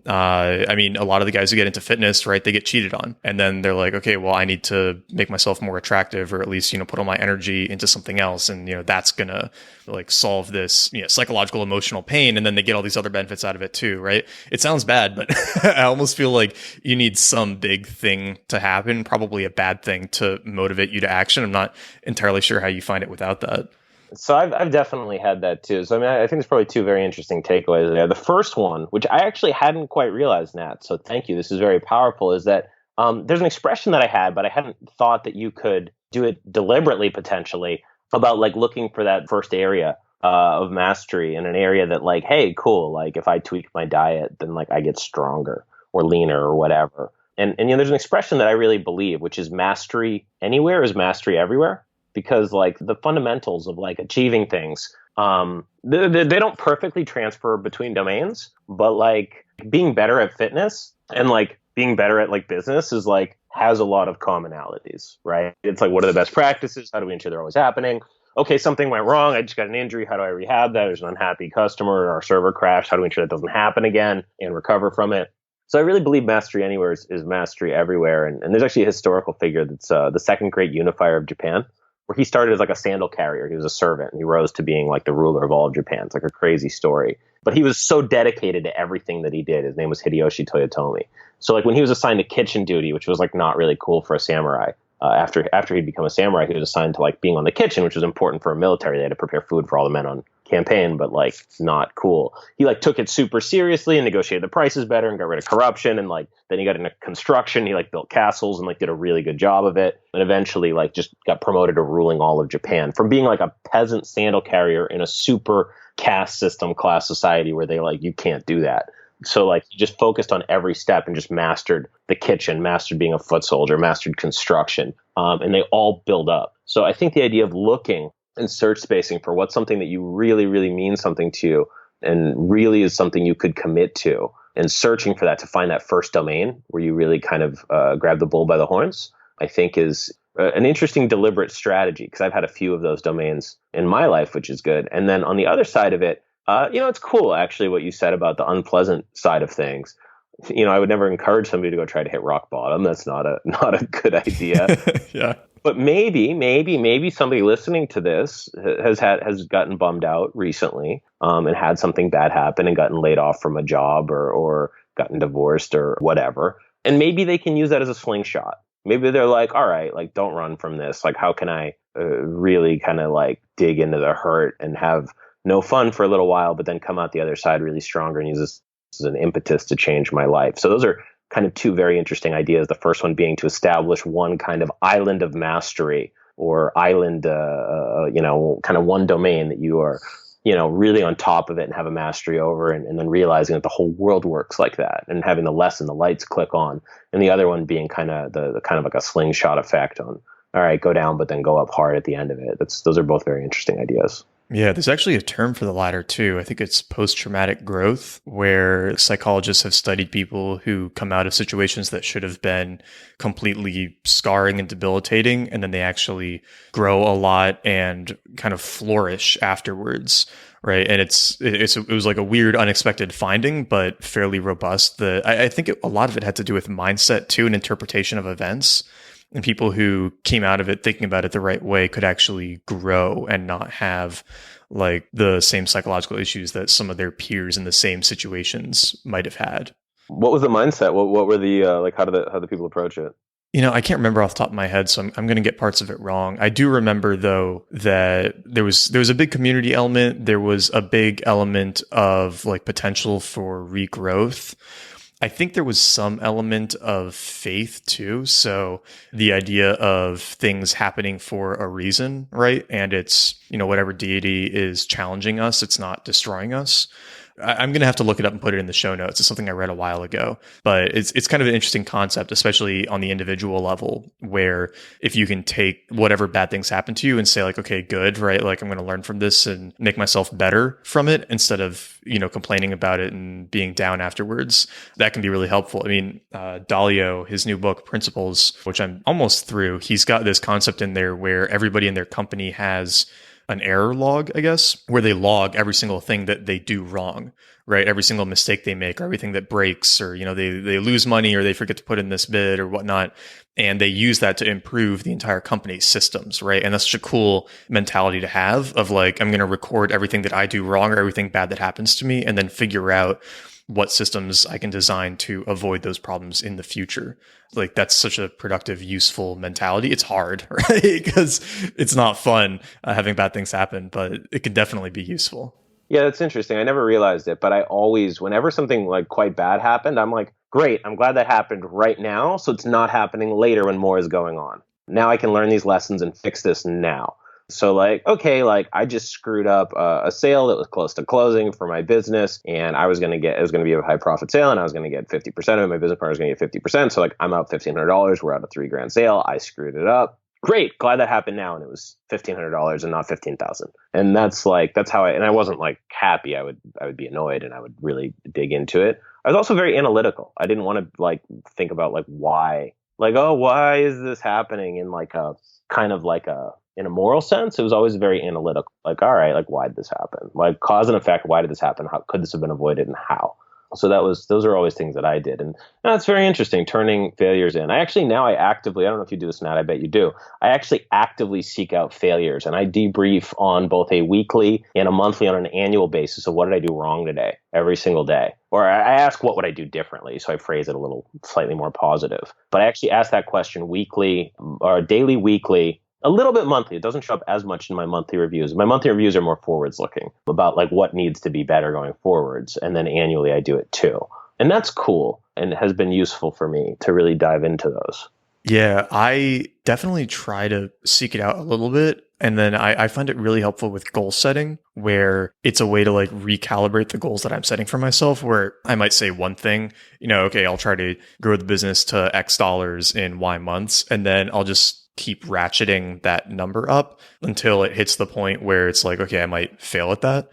I mean, a lot of the guys who get into fitness, right, they get cheated on. And then they're like, okay, well, I need to make myself more attractive or at least, put all my energy into something else. And, that's going to like solve this, psychological, emotional pain. And then they get all these other benefits out of it too, right? It sounds bad, but I almost feel like you need some big thing to happen, probably a bad thing to motivate you to action. I'm not entirely sure how you find it without that. So I've definitely had that too. So I mean, I think there's probably 2 very interesting takeaways there. The first one, which I actually hadn't quite realized, Nat, so thank you, this is very powerful, is that there's an expression that I had, but I hadn't thought that you could do it deliberately potentially about like looking for that first area of mastery in an area that like, hey, cool, like if I tweak my diet, then like I get stronger or leaner or whatever. And there's an expression that I really believe, which is mastery anywhere is mastery everywhere. Because like the fundamentals of like achieving things, they don't perfectly transfer between domains, but like being better at fitness and like being better at like business is like has a lot of commonalities, right? It's like, what are the best practices? How do we ensure they're always happening? Okay, something went wrong. I just got an injury. How do I rehab that? There's an unhappy customer. Our server crashed. How do we ensure that doesn't happen again and recover from it? So I really believe mastery anywhere is mastery everywhere. And there's actually a historical figure that's the second great unifier of Japan, where he started as like a sandal carrier. He was a servant and he rose to being like the ruler of all of Japan. It's like a crazy story. But he was so dedicated to everything that he did. His name was Hideyoshi Toyotomi. So like when he was assigned to kitchen duty, which was like not really cool for a samurai, after he'd become a samurai, he was assigned to like being on the kitchen, which was important for a military. They had to prepare food for all the men on campaign, but like not cool. He like took it super seriously and negotiated the prices better and got rid of corruption. And like, then he got into construction. He like built castles and like did a really good job of it. And eventually like just got promoted to ruling all of Japan from being like a peasant sandal carrier in a super caste system class society where they like, you can't do that. So like he just focused on every step and just mastered the kitchen, mastered being a foot soldier, mastered construction, and they all build up. So I think the idea of looking and search spacing for what's something that you really, really mean something to you and really is something you could commit to, and searching for that to find that first domain where you really kind of grab the bull by the horns, I think is an interesting deliberate strategy, because I've had a few of those domains in my life, which is good. And then on the other side of it, it's cool, actually, what you said about the unpleasant side of things. I would never encourage somebody to go try to hit rock bottom. That's not a good idea. Yeah. But maybe somebody listening to this has gotten bummed out recently, and had something bad happen and gotten laid off from a job or gotten divorced or whatever. And maybe they can use that as a slingshot. Maybe they're like, all right, like, don't run from this. Like, how can I really kind of like dig into the hurt and have no fun for a little while, but then come out the other side really stronger and use this as an impetus to change my life. So those are kind of two very interesting ideas. The first one being to establish one kind of island of mastery, or island, kind of one domain that you are, really on top of it and have a mastery over, and then realizing that the whole world works like that, and having the lesson, the lights click on. And the other one being kind of the kind of like a slingshot effect on, all right, go down, but then go up hard at the end of it. Those are both very interesting ideas. Yeah, there's actually a term for the latter too. I think it's post-traumatic growth, where psychologists have studied people who come out of situations that should have been completely scarring and debilitating, and then they actually grow a lot and kind of flourish afterwards, right? And it was like a weird, unexpected finding, but fairly robust. I think a lot of it had to do with mindset too, and interpretation of events. And people who came out of it thinking about it the right way could actually grow and not have like the same psychological issues that some of their peers in the same situations might have had. What was the mindset? What were the how do the people approach it? I can't remember off the top of my head, so I'm going to get parts of it wrong. I do remember though that there was a big community element. There was a big element of like potential for regrowth. I think there was some element of faith too. So the idea of things happening for a reason, right? And it's, whatever deity is challenging us, it's not destroying us. I'm going to have to look it up and put it in the show notes. It's something I read a while ago, but it's kind of an interesting concept, especially on the individual level, where if you can take whatever bad things happen to you and say like, okay, good, right? Like I'm going to learn from this and make myself better from it instead of, complaining about it and being down afterwards. That can be really helpful. I mean, Dalio, his new book, Principles, which I'm almost through, he's got this concept in there where everybody in their company has an error log, I guess, where they log every single thing that they do wrong, right? Every single mistake they make, or everything that breaks, or, they lose money, or they forget to put in this bid or whatnot. And they use that to improve the entire company's systems, right? And that's such a cool mentality to have of like, I'm going to record everything that I do wrong or everything bad that happens to me, and then figure out what systems I can design to avoid those problems in the future. Like that's such a productive, useful mentality. It's hard, right? Because it's not fun having bad things happen, but it can definitely be useful. Yeah, that's interesting. I never realized it, but I always, whenever something like quite bad happened, I'm like, great, I'm glad that happened right now. So it's not happening later when more is going on. Now I can learn these lessons and fix this now. So like, okay, like I just screwed up a sale that was close to closing for my business, and it was going to be a high profit sale, and I was going to get 50% of it. My business partner was going to get 50%. So like I'm out $1,500. We're out a $3,000 sale. I screwed it up. Great. Glad that happened now. And it was $1,500 and not 15,000. And that's how I wasn't like happy. I would be annoyed and I would really dig into it. I was also very analytical. I didn't want to like think about like why, like, oh, why is this happening in like a kind of like in a moral sense. It was always very analytical. Like, all right, like why did this happen? Like cause and effect. Why did this happen? How could this have been avoided and how? So those are always things that I did. And that's very interesting, turning failures in. I actively, I don't know if you do this, Nat, I bet you do. I actually actively seek out failures, and I debrief on both a weekly and a monthly on an annual basis of what did I do wrong today, every single day. Or I ask what would I do differently, so I phrase it a little slightly more positive. But I actually ask that question weekly or daily, weekly, A little bit monthly. It doesn't show up as much in my monthly reviews. My monthly reviews are more forwards looking about like what needs to be better going forwards. And then annually I do it too. And that's cool and has been useful for me to really dive into those. Yeah, I definitely try to seek it out a little bit. And then I find it really helpful with goal setting, where it's a way to like recalibrate the goals that I'm setting for myself, where I might say one thing, okay, I'll try to grow the business to X dollars in Y months. And then I'll just keep ratcheting that number up until it hits the point where it's like, okay, I might fail at that.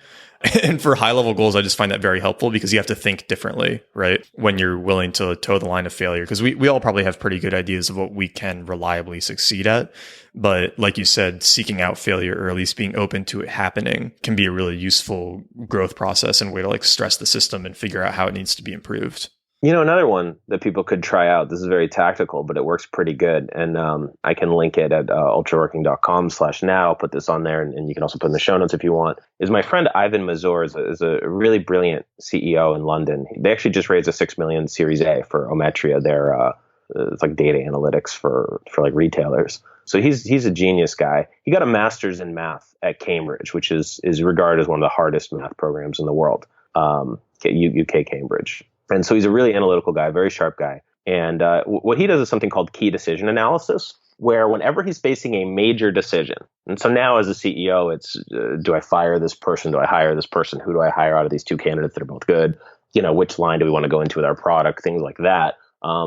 And for high level goals, I just find that very helpful because you have to think differently, right? When you're willing to toe the line of failure, because we all probably have pretty good ideas of what we can reliably succeed at. But like you said, seeking out failure or at least being open to it happening can be a really useful growth process and way to like stress the system and figure out how it needs to be improved. Another one that people could try out, this is very tactical, but it works pretty good. And I can link it at ultraworking.com/now. I'll put this on there, and you can also put in the show notes if you want, is my friend Ivan Mazur is a really brilliant CEO in London. They actually just raised a 6 million Series A for Ometria. It's like data analytics for like retailers. So he's a genius guy. He got a master's in math at Cambridge, which is regarded as one of the hardest math programs in the world, UK Cambridge. And so he's a really analytical guy, very sharp guy. And what he does is something called key decision analysis, where whenever he's facing a major decision, and so now as a CEO, it's do I fire this person? Do I hire this person? Who do I hire out of these two candidates that are both good? Which line do we want to go into with our product? Things like that.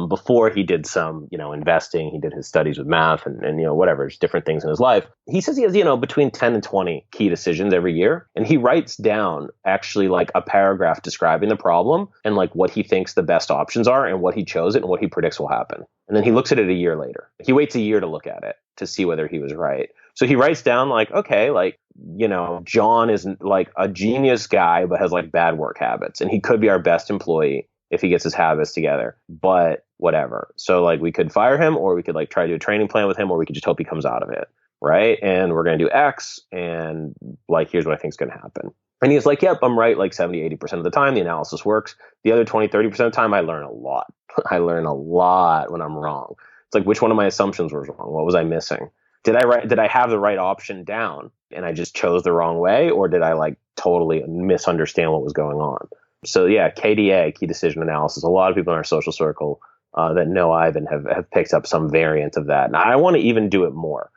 Before he did some, investing, he did his studies with math and whatever, just different things in his life. He says he has, between 10 and 20 key decisions every year. And he writes down actually like a paragraph describing the problem and like what he thinks the best options are and what he chose it and what he predicts will happen. And then he looks at it a year later. He waits a year to look at it to see whether he was right. So he writes down like, okay, like, John is like a genius guy, but has like bad work habits. And he could be our best employee if he gets his habits together, but whatever. So like we could fire him, or we could like try to do a training plan with him, or we could just hope he comes out of it. Right. And we're going to do X, and like, here's what I think is going to happen. And he's like, yep, I'm right. Like 70-80% of the time, the analysis works. The other 20-30% of the time, I learn a lot. I learn a lot when I'm wrong. It's like, which one of my assumptions was wrong? What was I missing? Did I have the right option down and I just chose the wrong way? Or did I like totally misunderstand what was going on? So yeah, KDA, key decision analysis. A lot of people in our social circle that know Ivan have picked up some variant of that. And I want to even do it more.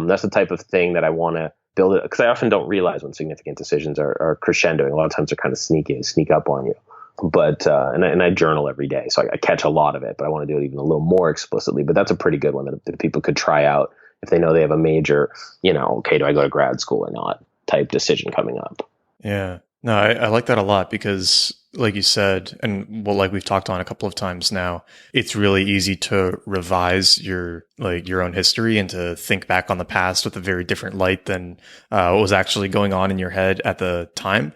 That's the type of thing that I want to build it, because I often don't realize when significant decisions are crescendoing. A lot of times they're kind of sneaky and sneak up on you. But and I journal every day, so I catch a lot of it. But I want to do it even a little more explicitly. But that's a pretty good one that people could try out if they know they have a major, okay, do I go to grad school or not type decision coming up. Yeah. No, I like that a lot because, like you said, and like we've talked on a couple of times now, it's really easy to revise your own history and to think back on the past with a very different light than what was actually going on in your head at the time.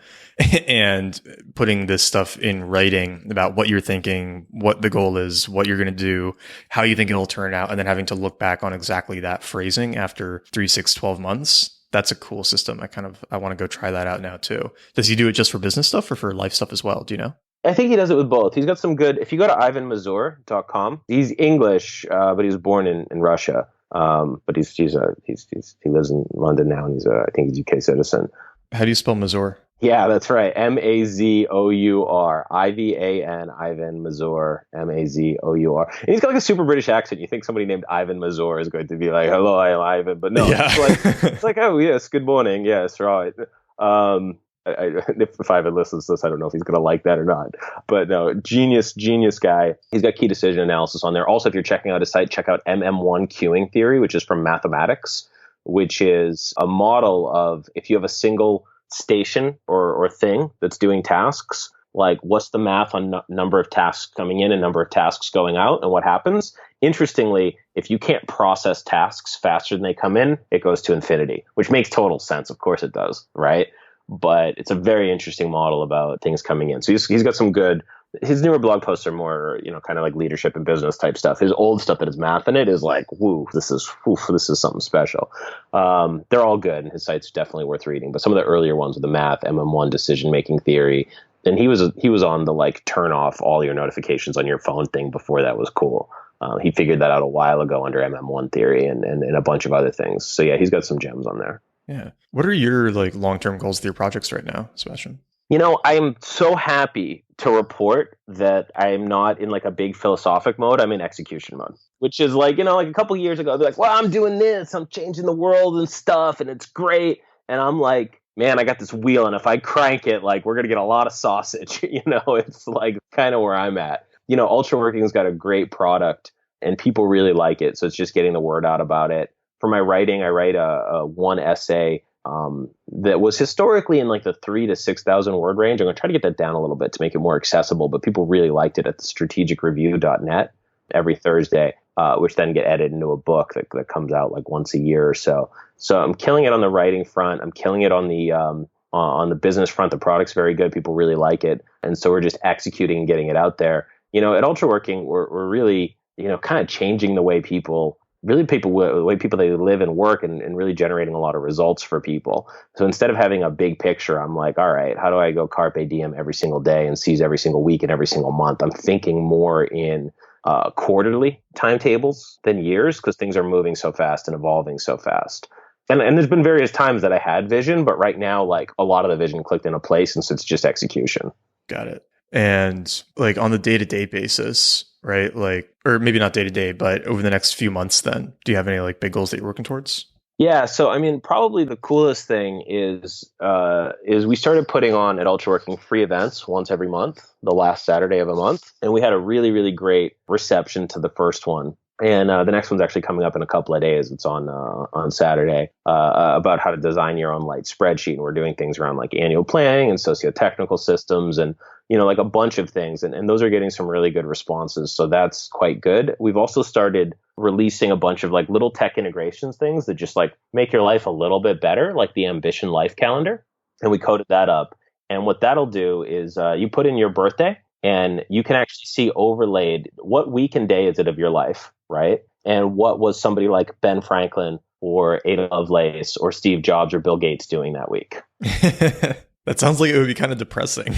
And putting this stuff in writing about what you're thinking, what the goal is, what you're going to do, how you think it'll turn out, and then having to look back on exactly that phrasing after 3, 6, 12 months. That's a cool system. I want to go try that out now too. Does he do it just for business stuff or for life stuff as well? Do you know? I think he does it with both. He's got some good, if you go to ivanmazur.com, he's English, but he was born in Russia. But he lives in London now, and I think he's a UK citizen. How do you spell Mazur? Yeah, that's right. Mazour. Ivan, Ivan Mazur, Mazour. And he's got like a super British accent. You think somebody named Ivan Mazur is going to be like, hello, I'm Ivan. But no, yeah. it's like, oh, yes, good morning. Yes, right. If Ivan listens to this, I don't know if he's going to like that or not. But no, genius guy. He's got key decision analysis on there. Also, if you're checking out his site, check out MM1 queuing theory, which is from mathematics, which is a model of if you have a single station or thing that's doing tasks, like what's the math on number of tasks coming in and number of tasks going out and what happens. Interestingly, if you can't process tasks faster than they come in, it goes to infinity, which makes total sense. Of course it does, right? But it's a very interesting model about things coming in. So he's got some good. His newer blog posts are more, kind of like leadership and business type stuff. His old stuff that has math in it is like, this is something special. They're all good, and his site's definitely worth reading. But some of the earlier ones with the math, MM1 decision making theory, and he was on the like turn off all your notifications on your phone thing before that was cool. He figured that out a while ago under MM1 theory and a bunch of other things. So yeah, he's got some gems on there. Yeah. What are your like long-term goals with your projects right now, Sebastian? I'm so happy to report that I'm not in like a big philosophic mode. I'm in execution mode, which is like, like a couple years ago, they're like, well, I'm doing this, I'm changing the world and stuff, and it's great. And I'm like, man, I got this wheel, and if I crank it, like, we're going to get a lot of sausage. It's like kind of where I'm at. Ultra Working's got a great product, and people really like it. So it's just getting the word out about it. For my writing, I write a one essay that was historically in like the 3,000 to 6,000 word range. I'm going to try to get that down a little bit to make it more accessible, but people really liked it at the strategicreview.net every Thursday, which then get edited into a book that comes out like once a year or so. So I'm killing it on the writing front. I'm killing it on the business front. The product's very good. People really like it. And so we're just executing and getting it out there. At Ultra Working, we're really, kind of changing the way the way people they live and work and really generating a lot of results for people. So instead of having a big picture, I'm like, all right, how do I go carpe diem every single day and seize every single week and every single month? I'm thinking more in quarterly timetables than years because things are moving so fast and evolving so fast. And there's been various times that I had vision, but right now, like a lot of the vision clicked into place, and so it's just execution. Got it. And like on the day-to-day basis, right? Like, or maybe not day-to-day, but over the next few months then, do you have any like big goals that you're working towards? Yeah, so I mean, probably the coolest thing is we started putting on at Ultra Working free events once every month, the last Saturday of a month, and we had a really, really great reception to the first one. And the next one's actually coming up in a couple of days. It's on Saturday about how to design your own light spreadsheet. And we're doing things around like annual planning and socio-technical systems and, like a bunch of things. And those are getting some really good responses. So that's quite good. We've also started releasing a bunch of like little tech integrations things that just like make your life a little bit better, like the Ambition Life Calendar. And we coded that up. And what that'll do is you put in your birthday and you can actually see overlaid what week and day is it of your life. Right. And what was somebody like Ben Franklin or Ada Lovelace or Steve Jobs or Bill Gates doing that week? That sounds like it would be kind of depressing.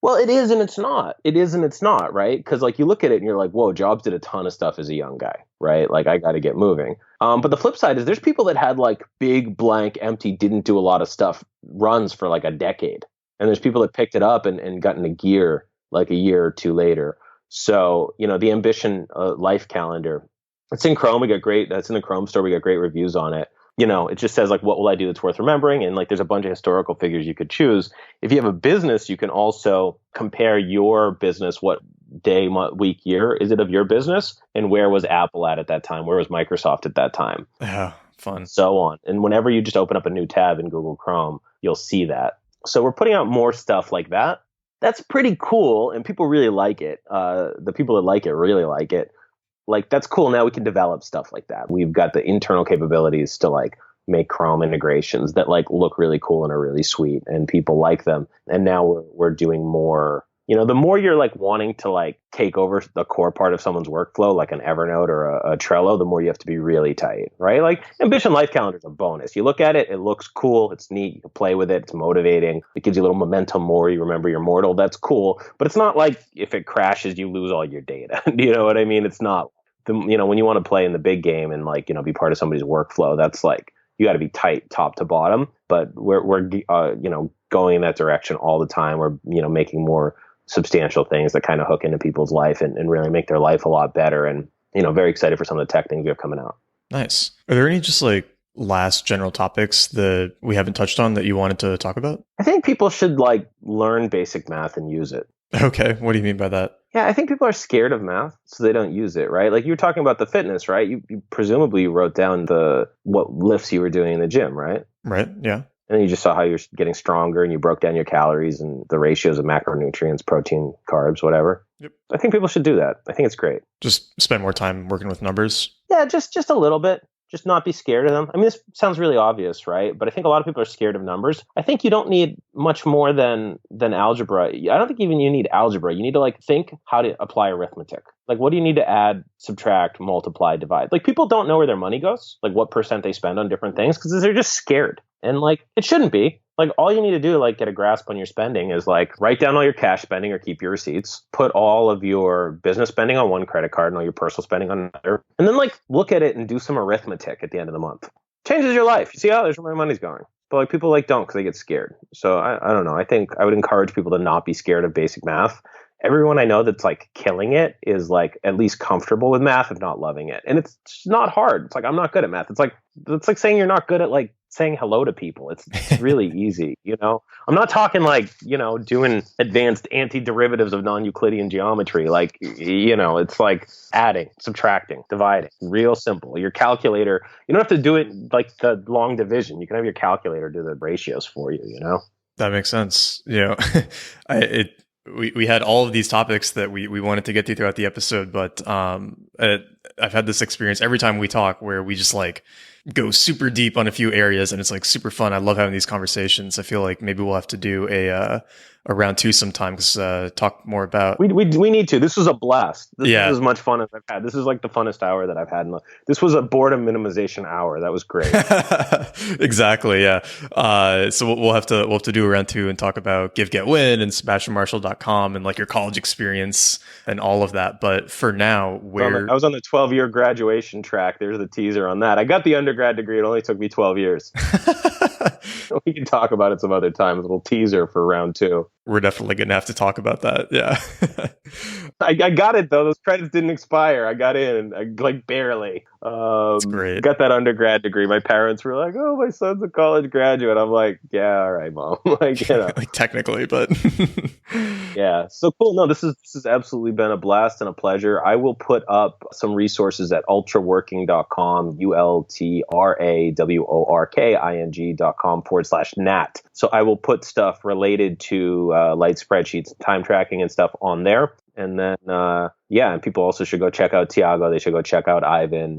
Well, it is and it's not. It is and it's not, right? Because like you look at it and you're like, whoa, Jobs did a ton of stuff as a young guy, right? Like I got to get moving. But the flip side is there's people that had like big blank empty, didn't do a lot of stuff runs for like a decade. And there's people that picked it up and got into gear like a year or two later. So, the Ambition Life Calendar, it's in Chrome. That's in the Chrome store. We got great reviews on it. It just says like, what will I do that's worth remembering? And like, there's a bunch of historical figures you could choose. If you have a business, you can also compare your business. What day, month, week, year is it of your business? And where was Apple at that time? Where was Microsoft at that time? Yeah, fun. So on. And whenever you just open up a new tab in Google Chrome, you'll see that. So we're putting out more stuff like that. That's pretty cool, and people really like it. The people that like it really like it. Like, that's cool. Now we can develop stuff like that. We've got the internal capabilities to like make Chrome integrations that like look really cool and are really sweet, and people like them. And now we're doing more. The more you're like wanting to like take over the core part of someone's workflow, like an Evernote or a Trello, the more you have to be really tight, right? Like Ambition Life Calendar is a bonus. You look at it, it looks cool, it's neat, you can play with it, it's motivating, it gives you a little momentum more, you remember you're mortal, that's cool. But it's not like if it crashes, you lose all your data. You know what I mean? It's not, when you want to play in the big game and like, be part of somebody's workflow, that's like, you got to be tight top to bottom. But we're going in that direction all the time. We're, making more substantial things that kind of hook into people's life and really make their life a lot better. And, very excited for some of the tech things we have coming out. Nice. Are there any just like last general topics that we haven't touched on that you wanted to talk about? I think people should like learn basic math and use it. Okay. What do you mean by that? Yeah, I think people are scared of math, so they don't use it, right? Like you were talking about the fitness, right? You presumably wrote down what lifts you were doing in the gym, right? Right. Yeah. And you just saw how you're getting stronger, and you broke down your calories and the ratios of macronutrients, protein, carbs, whatever. Yep. I think people should do that. I think it's great. Just spend more time working with numbers. Yeah, just a little bit. Just not be scared of them. I mean, this sounds really obvious, right? But I think a lot of people are scared of numbers. I think you don't need much more than algebra. I don't think even you need algebra. You need to like think how to apply arithmetic. Like, what do you need to add, subtract, multiply, divide? Like, people don't know where their money goes, like what percent they spend on different things, because they're just scared. And like, it shouldn't be. Like, all you need to do, like, get a grasp on your spending is like write down all your cash spending or keep your receipts, put all of your business spending on one credit card and all your personal spending on another, and then like look at it and do some arithmetic at the end of the month. Changes your life. You see, oh, there's where my money's going. But like, people like don't, because they get scared. So I don't know. I think I would encourage people to not be scared of basic math. Everyone I know that's like killing it is like at least comfortable with math, if not loving it. And it's just not hard. It's like, I'm not good at math. It's like saying you're not good at like saying hello to people. It's really easy, you know? I'm not talking like, you know, doing advanced antiderivatives of non-Euclidean geometry. Like, you know, it's like adding, subtracting, dividing, real simple. Your calculator, you don't have to do it like the long division. You can have your calculator do the ratios for you, you know? That makes sense. You know, we had all of these topics that we wanted to get to throughout the episode, but I've had this experience every time we talk where we just like go super deep on a few areas, and it's like super fun. I love having these conversations. I feel like maybe we'll have to do a round two sometime, because talk more about. We need to. This was a blast. This is as much fun as I've had. This is like the funnest hour that I've had. This was a boredom minimization hour. That was great. Exactly. Yeah. So we'll have to do a round two and talk about Give Get Win and SebastianMarshall.com and like your college experience and all of that. But for now, I was on the 12-year graduation track. There's the teaser on that. I got the undergrad degree. It only took me 12 years. We can talk about it some other time. A little teaser for round two. We're definitely going to have to talk about that. Yeah. I got it, though. Those credits didn't expire. I got in, like, barely. That's great. Got that undergrad degree. My parents were like, oh, my son's a college graduate. I'm like, yeah, all right, Mom. Like, you know. Like, technically, but. Yeah. So cool. No, this has absolutely been a blast and a pleasure. I will put up some resources at ultraworking.com, ultraworking.com/Nat. So I will put stuff related to light spreadsheets, time tracking and stuff on there. And then, and people also should go check out Tiago. They should go check out Ivan.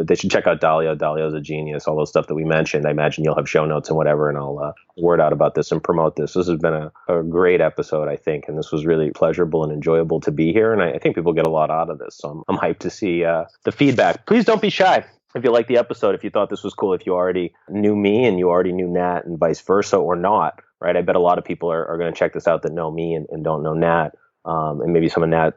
They should check out Dalio. Dalio's a genius. All those stuff that we mentioned. I imagine you'll have show notes and whatever, and I'll word out about this and promote this. This has been a great episode, I think, and this was really pleasurable and enjoyable to be here. And I think people get a lot out of this. So I'm hyped to see the feedback. Please don't be shy. If you liked the episode, if you thought this was cool, if you already knew me and you already knew Nat and vice versa or not, right? I bet a lot of people are going to check this out that know me and don't know Nat. And maybe some of Nat,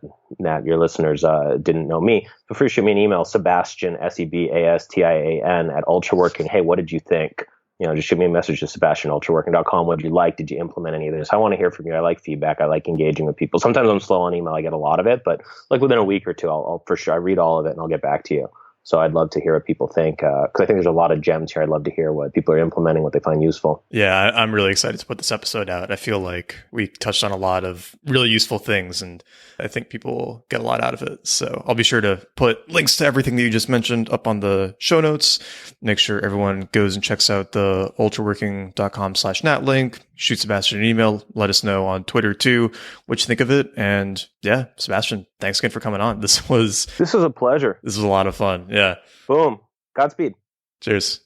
your listeners didn't know me. Feel free to shoot me an email, Sebastian, Sebastian at Ultraworking. Hey, what did you think? You know, just shoot me a message to SebastianUltraworking.com. What did you like? Did you implement any of this? I want to hear from you. I like feedback. I like engaging with people. Sometimes I'm slow on email. I get a lot of it, but like within a week or two, I'll for sure, I read all of it and I'll get back to you. So I'd love to hear what people think, because I think there's a lot of gems here. I'd love to hear what people are implementing, what they find useful. Yeah, I'm really excited to put this episode out. I feel like we touched on a lot of really useful things, and I think people will get a lot out of it. So I'll be sure to put links to everything that you just mentioned up on the show notes. Make sure everyone goes and checks out the ultraworking.com/Nat link. Shoot Sebastian an email. Let us know on Twitter too what you think of it. And yeah, Sebastian, thanks again for coming on. This was a pleasure. This was a lot of fun. Yeah. Boom. Godspeed. Cheers.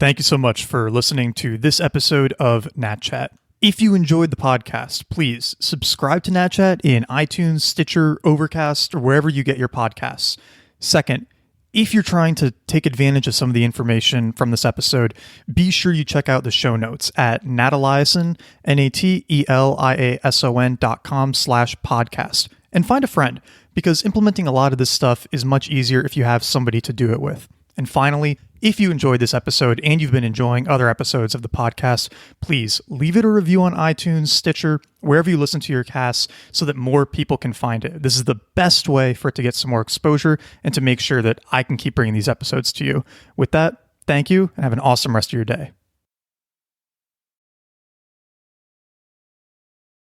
Thank you so much for listening to this episode of Nat Chat. If you enjoyed the podcast, please subscribe to Nat Chat in iTunes, Stitcher, Overcast, or wherever you get your podcasts. Second, if you're trying to take advantage of some of the information from this episode, be sure you check out the show notes at nateliason, nateliason.com/podcast, and find a friend, because implementing a lot of this stuff is much easier if you have somebody to do it with. And finally, if you enjoyed this episode and you've been enjoying other episodes of the podcast, please leave it a review on iTunes, Stitcher, wherever you listen to your casts, so that more people can find it. This is the best way for it to get some more exposure and to make sure that I can keep bringing these episodes to you. With that, thank you and have an awesome rest of your day.